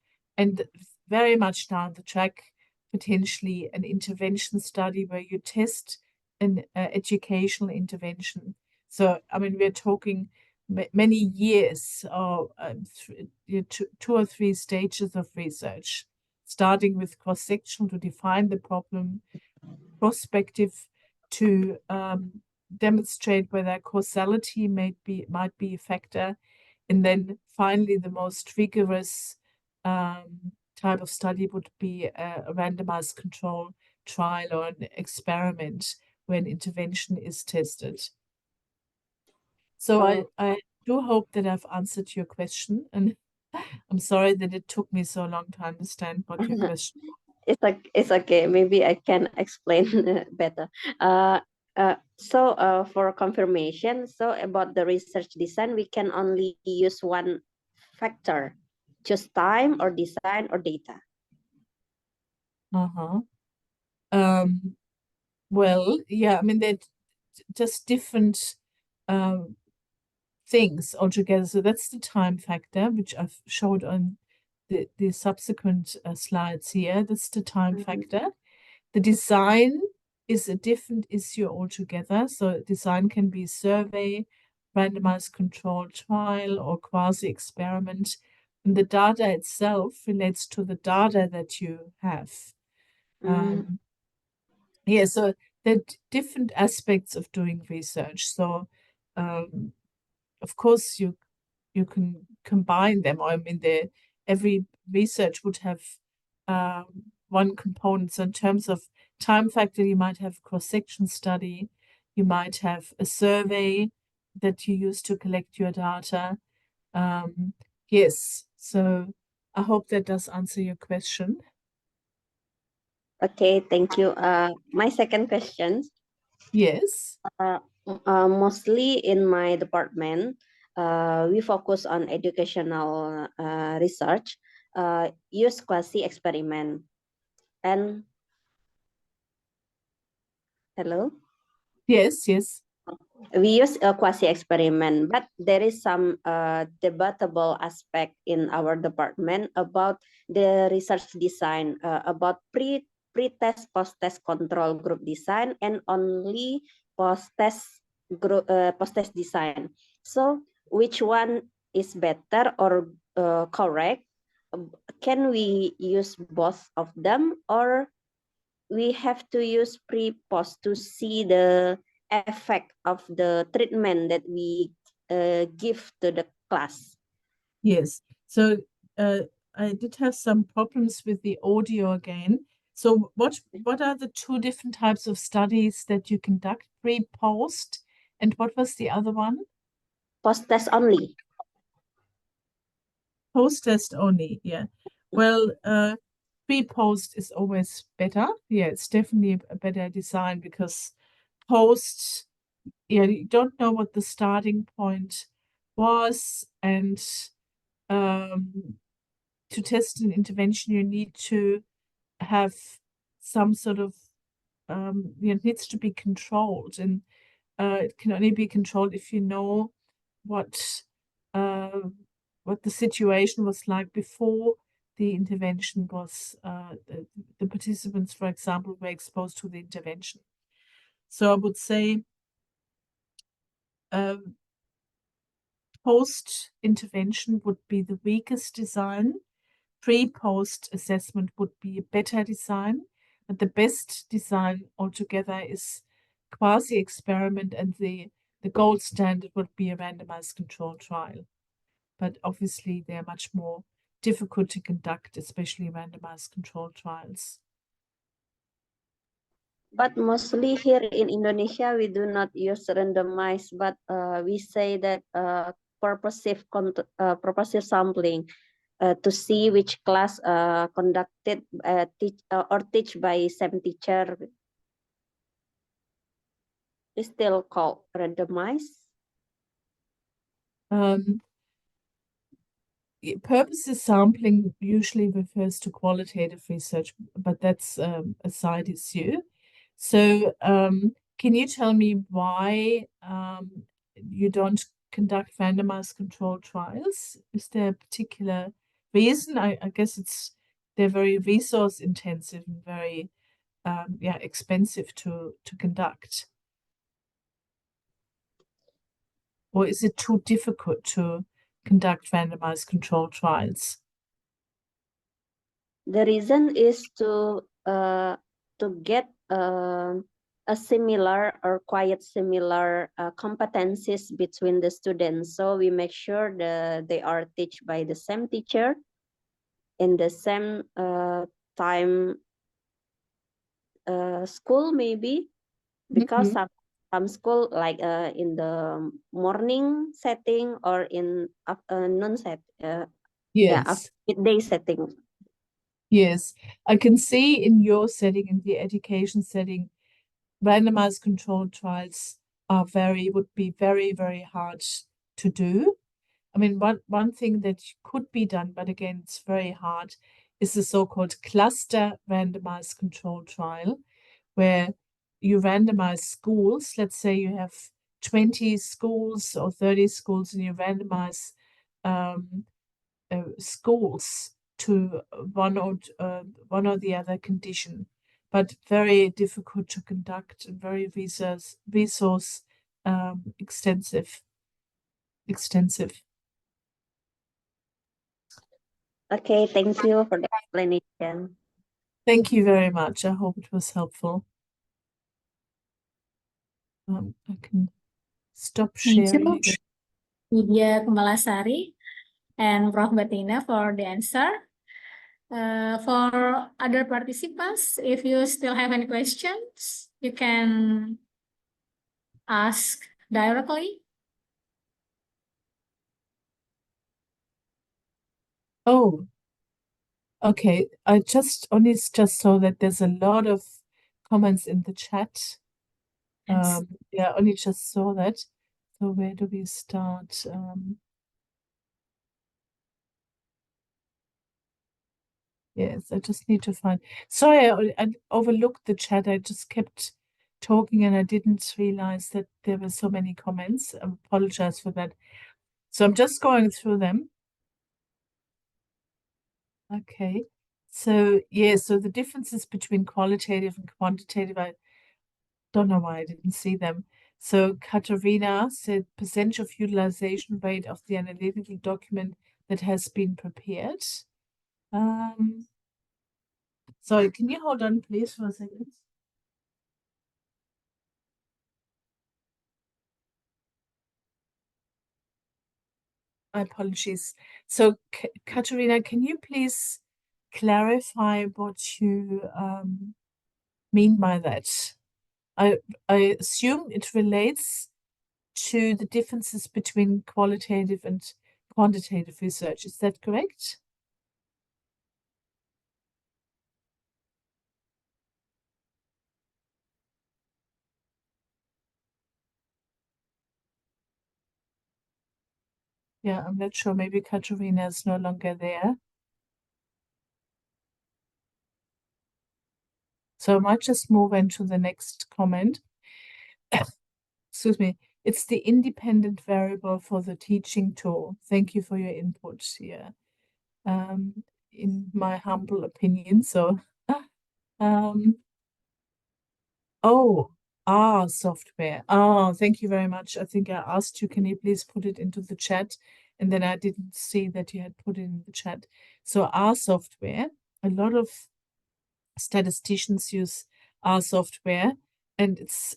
very much down the track, potentially an intervention study where you test an educational intervention. So, I mean, we're talking many years, or 2 or 3 stages of research, starting with cross-sectional to define the problem, prospective to demonstrate whether causality might be a factor, and then finally the most rigorous type of study would be a randomized control trial or an experiment where an intervention is tested. So I do hope that I've answered your question, and I'm sorry that it took me so long to understand what your question was. It's okay. Maybe I can explain better. So for confirmation, so about the research design, we can only use one factor, just time or design or data. Well, yeah, I mean, they're just different things altogether. So that's the time factor, which I've showed on the subsequent slides here. That's the time factor. The design is a different issue altogether. So design can be survey, randomized controlled trial, or quasi-experiment. And the data itself relates to the data that you have. Yeah, so there are different aspects of doing research. So, of course, you can combine them. I mean, every research would have one component. So in terms of time factor, you might have a cross-section study. You might have a survey that you use to collect your data. Yes, so I hope that does answer your question. Okay, thank you. My second question. Yes. Mostly in my department, we focus on educational research, use quasi-experiment. And hello? Yes. We use a quasi-experiment, but there is some debatable aspect in our department about the research design, about pre-test, post-test control group design, and only post-test group post-test design. So which one is better or correct? Can we use both of them, or we have to use pre-post to see the effect of the treatment that we give to the class? Yes. So I did have some problems with the audio again. So what are the two different types of studies that you conduct, pre-post, and what was the other one? Post-test only. Post-test only, yeah. Well, pre-post is always better. Yeah, it's definitely a better design because post, yeah, you don't know what the starting point was, and to test an intervention, you need to have some sort of, it needs to be controlled, and it can only be controlled if you know what the situation was like before the intervention was, the participants, for example, were exposed to the intervention. So I would say post-intervention would be the weakest design. Pre-post assessment would be a better design, but the best design altogether is quasi-experiment, and the gold standard would be a randomized controlled trial. But obviously they're much more difficult to conduct, especially randomized controlled trials. But mostly here in Indonesia, we do not use randomized, but we say that purposive sampling to see which class conducted or teach by same teacher is still called randomized. Purposive sampling usually refers to qualitative research, but that's a side issue. So can you tell me why you don't conduct randomized controlled trials? Is there a particular reason? I guess they're very resource intensive and very expensive to conduct. Or is it too difficult to conduct randomized controlled trials? The reason is to get a similar or quite similar competencies between the students. So we make sure that they are taught by the same teacher in the same time school, maybe, because some school like in the morning setting or in noon set, Yes. midday setting. Yes, I can see in your setting, in the education setting, randomized controlled trials would be very, very hard to do. I mean, one thing that could be done, but again, it's very hard, is the so-called cluster randomized controlled trial, where you randomize schools. Let's say you have 20 schools or 30 schools, and you randomize schools to one or the other condition, but very difficult to conduct and very resource extensive. Okay, thank you for the explanation. Thank you very much. I hope it was helpful. I can stop sharing again. Widya Kemalasari and Prof. Bettina for the answer. For other participants, if you still have any questions, you can ask directly. Oh, okay. I just saw that there's a lot of comments in the chat. Yes. Yeah, only just saw that. So where do we start? Yes, I just need to find. Sorry, I overlooked the chat. I just kept talking and I didn't realize that there were so many comments. I apologize for that. So I'm just going through them. Okay. So, yeah, so the differences between qualitative and quantitative, I don't know why I didn't see them. So Katarina said percentage of utilization rate of the analytical document that has been prepared. Sorry, can you hold on please for a second? My apologies. So Katarina, can you please clarify what you mean by that? I assume it relates to the differences between qualitative and quantitative research. Is that correct? Yeah, I'm not sure. Maybe Katarina is no longer there. So I might just move into the next comment. Excuse me. It's the independent variable for the teaching tool. Thank you for your input here. In my humble opinion. So, software. Thank you very much. I think I asked you, can you please put it into the chat? And then I didn't see that you had put it in the chat. So R software, a lot of statisticians use R software, and it's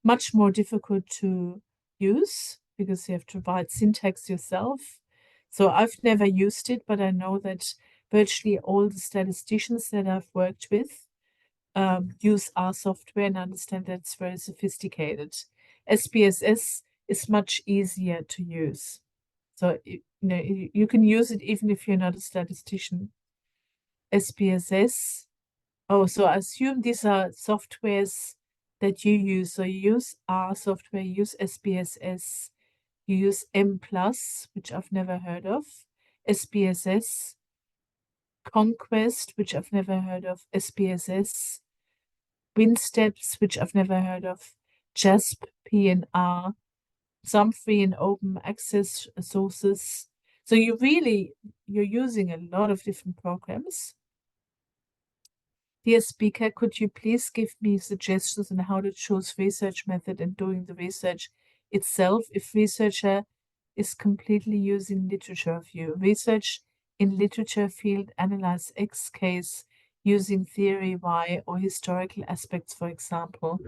much more difficult to use because you have to write syntax yourself. So I've never used it, but I know that virtually all the statisticians that I've worked with use R software and understand that it's very sophisticated. SPSS is much easier to use. So, you can use it even if you're not a statistician. SPSS. Oh, so I assume these are softwares that you use. So you use R software, you use SPSS, you use M+, which I've never heard of, SPSS, Conquest, which I've never heard of, SPSS, WinSteps, which I've never heard of, JASP, PNR, some free and open access sources. So you're using a lot of different programs. Dear speaker, could you please give me suggestions on how to choose research method and doing the research itself if researcher is completely using literature view? Research in literature field analyze X case using theory Y or historical aspects, for example.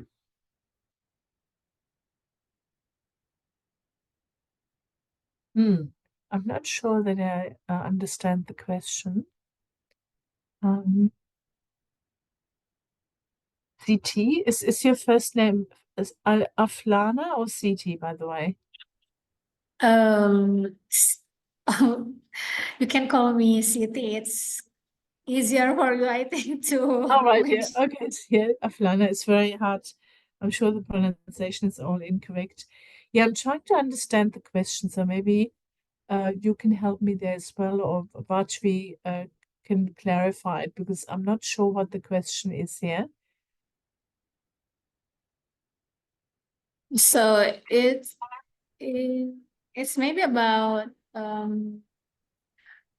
I'm not sure that I understand the question. Sitti, is your first name Aflahah or Sitti, by the way? You can call me Sitti. It's easier for you, I think, to All right, yeah, mention. okay, yeah, Aflahah, it's very hard. I'm sure the pronunciation is all incorrect. Yeah, I'm trying to understand the question, so maybe you can help me there as well, or Vatvi can clarify it, because I'm not sure what the question is here. So it's maybe about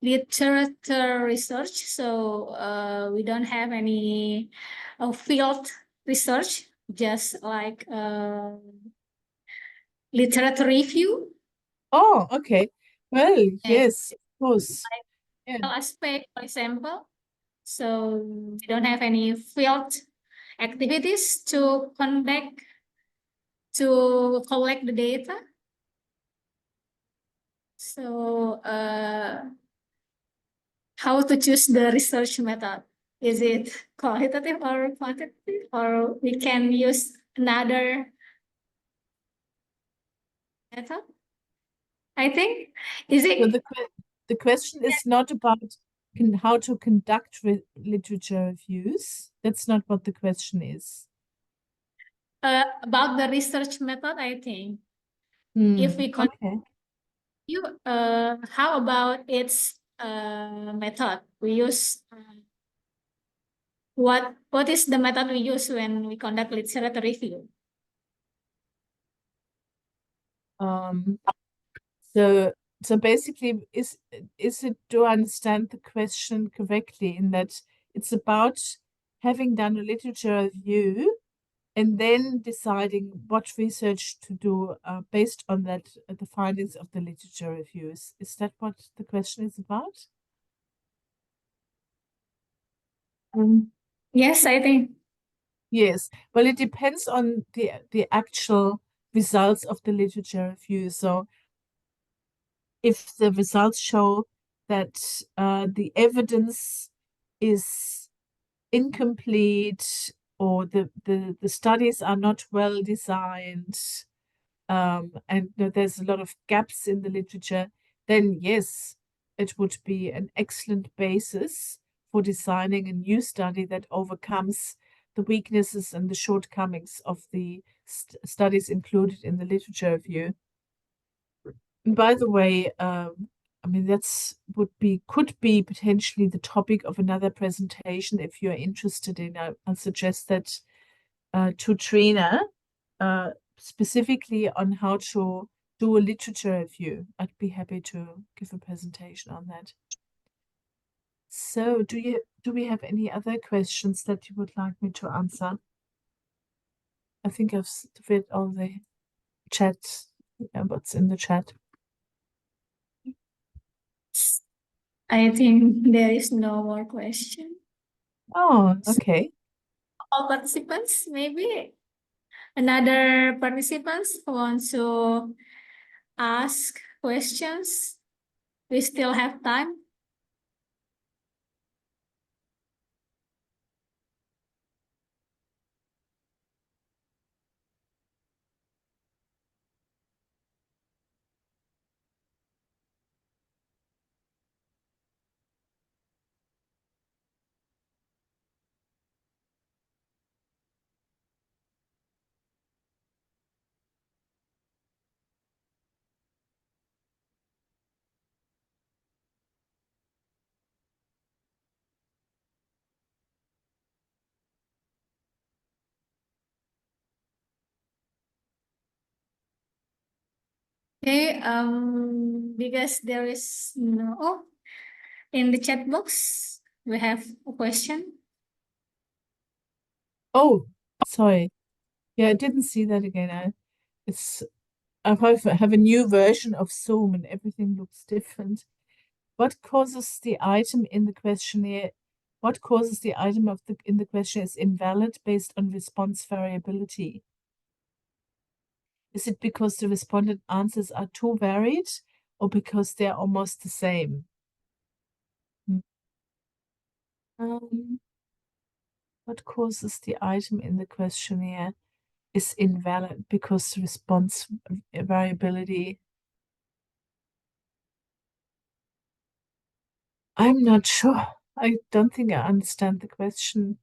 literature research. So we don't have any field research, just like literature review. Oh, okay. Well, yes, of course. Yeah. Aspect, for example. So we don't have any field activities to collect the data. So how to choose the research method? Is it qualitative or quantitative, or we can use another method? I think, So the question is not about how to conduct literature reviews. That's not what the question is. About the research method, I think. If we Okay. how about its method? We use what is the method we use when we conduct literature review? So basically, is it, do I understand the question correctly, in that it's about having done a literature review and then deciding what research to do based on that, the findings of the literature reviews? Is that what the question is about? Yes, I think. Yes. Well, it depends on the actual results of the literature review. So if the results show that the evidence is incomplete, or the studies are not well designed, and there's a lot of gaps in the literature, then yes, it would be an excellent basis for designing a new study that overcomes the weaknesses and the shortcomings of the studies included in the literature review. And by the way, I mean, could be potentially the topic of another presentation. If you're interested in, I'll suggest that to Trina, specifically on how to do a literature review. I'd be happy to give a presentation on that. So do we have any other questions that you would like me to answer? I think I've read all the chat, what's in the chat. I think there is no more question. Oh, okay. All participants, maybe another participants want to ask questions. We still have time. Okay, because there is no, in the chat box, we have a question. Oh, sorry. Yeah, I didn't see that again. I have a new version of Zoom and everything looks different. What causes the item in the questionnaire? What causes the item in the questionnaire is invalid based on response variability? Is it because the respondent answers are too varied, or because they're almost the same? What causes the item in the questionnaire is invalid because the response variability? I'm not sure. I don't think I understand the question.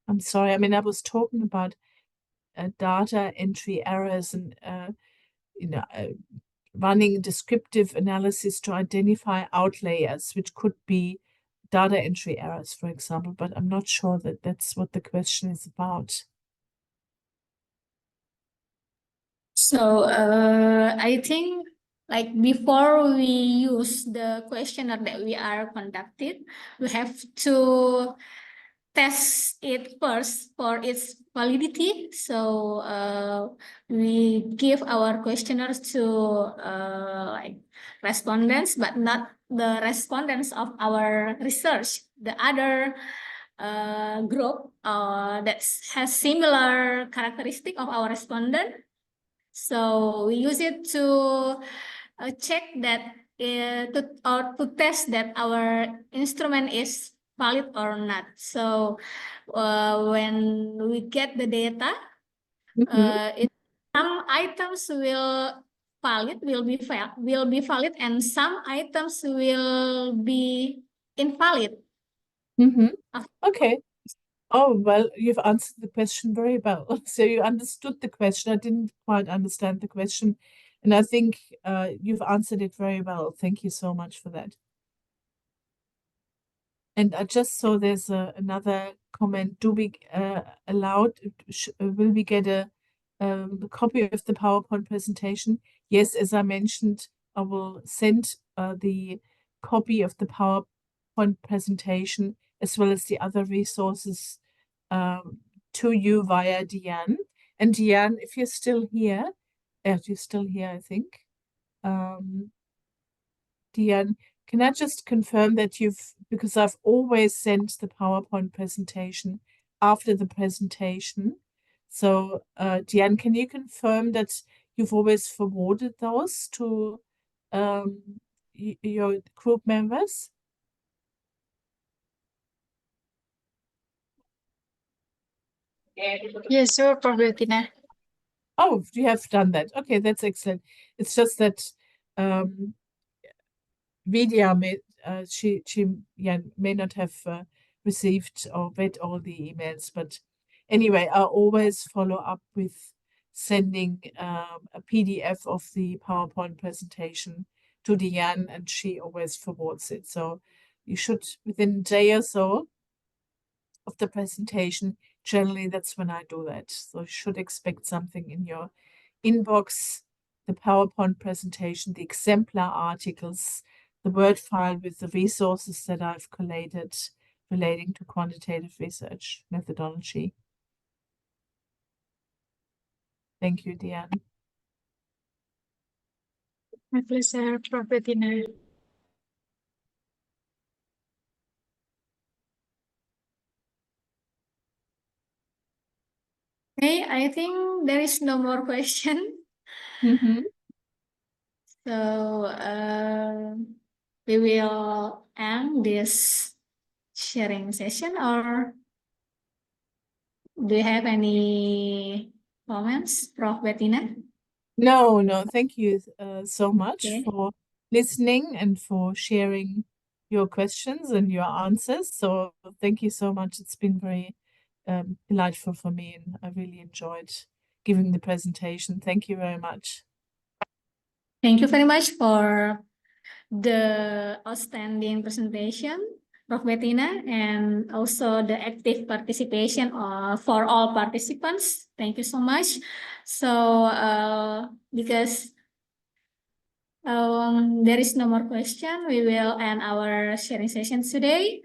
I'm sorry. I mean, I was talking about data entry errors and running descriptive analysis to identify outliers, which could be data entry errors, for example, but I'm not sure that that's what the question is about. So I think like before we use the questionnaire that we are conducted, we have to test it first for its validity. So we give our questionnaires to like respondents, but not the respondents of our research. The other group that has similar characteristic of our respondent. So we use it to check that to test that our instrument is valid or not. So when we get the data, some items will be valid, and some items will be invalid. Okay. Oh, well, you've answered the question very well. So you understood the question. I didn't quite understand the question, and I think you've answered it very well. Thank you so much for that. And I just saw there's another comment. Do we will we get a copy of the PowerPoint presentation? Yes, as I mentioned, I will send the copy of the PowerPoint presentation as well as the other resources to you via Diane. And Diane, if you're still here, you're still here, I think. Diane, can I just confirm that because I've always sent the PowerPoint presentation after the presentation. So, Diane, can you confirm that you've always forwarded those to your group members? Yes, sure, Prof. Bettina. Oh, you have done that. Okay, that's excellent. It's just that Vidya may not have received or read all the emails, but anyway, I always follow up with sending a PDF of the PowerPoint presentation to Diane, and she always forwards it. So you should, within a day or so of the presentation, generally that's when I do that. So you should expect something in your inbox, the PowerPoint presentation, the exemplar articles, the Word file with the resources that I've collated relating to quantitative research methodology. Thank you, Diane. My pleasure, Prof. Bettina. Okay, I think there is no more question. So we will end this sharing session, or do you have any comments, Prof. Bettina? No, thank you so much Okay. for listening and for sharing your questions and your answers. So thank you so much. It's been very delightful for me, and I really enjoyed giving the presentation. Thank you very much. Thank you very much for the outstanding presentation, Prof. Bettina, and also the active participation for all participants. Thank you so much. So because there is no more question, we will end our sharing session today.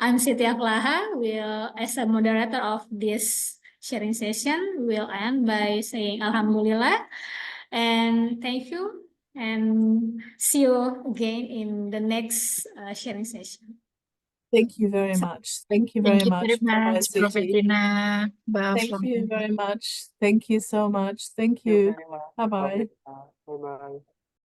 I'm Sitti Aflahah. As a moderator of this sharing session, will end by saying Alhamdulillah and thank you, and see you again in the next sharing session. Thank you very much. Thank you very much. Bye-bye, Prof. Sitti. Bettina. Bye. Thank you very much. Thank you so much. Thank you. very much. Bye-bye. Bye-bye.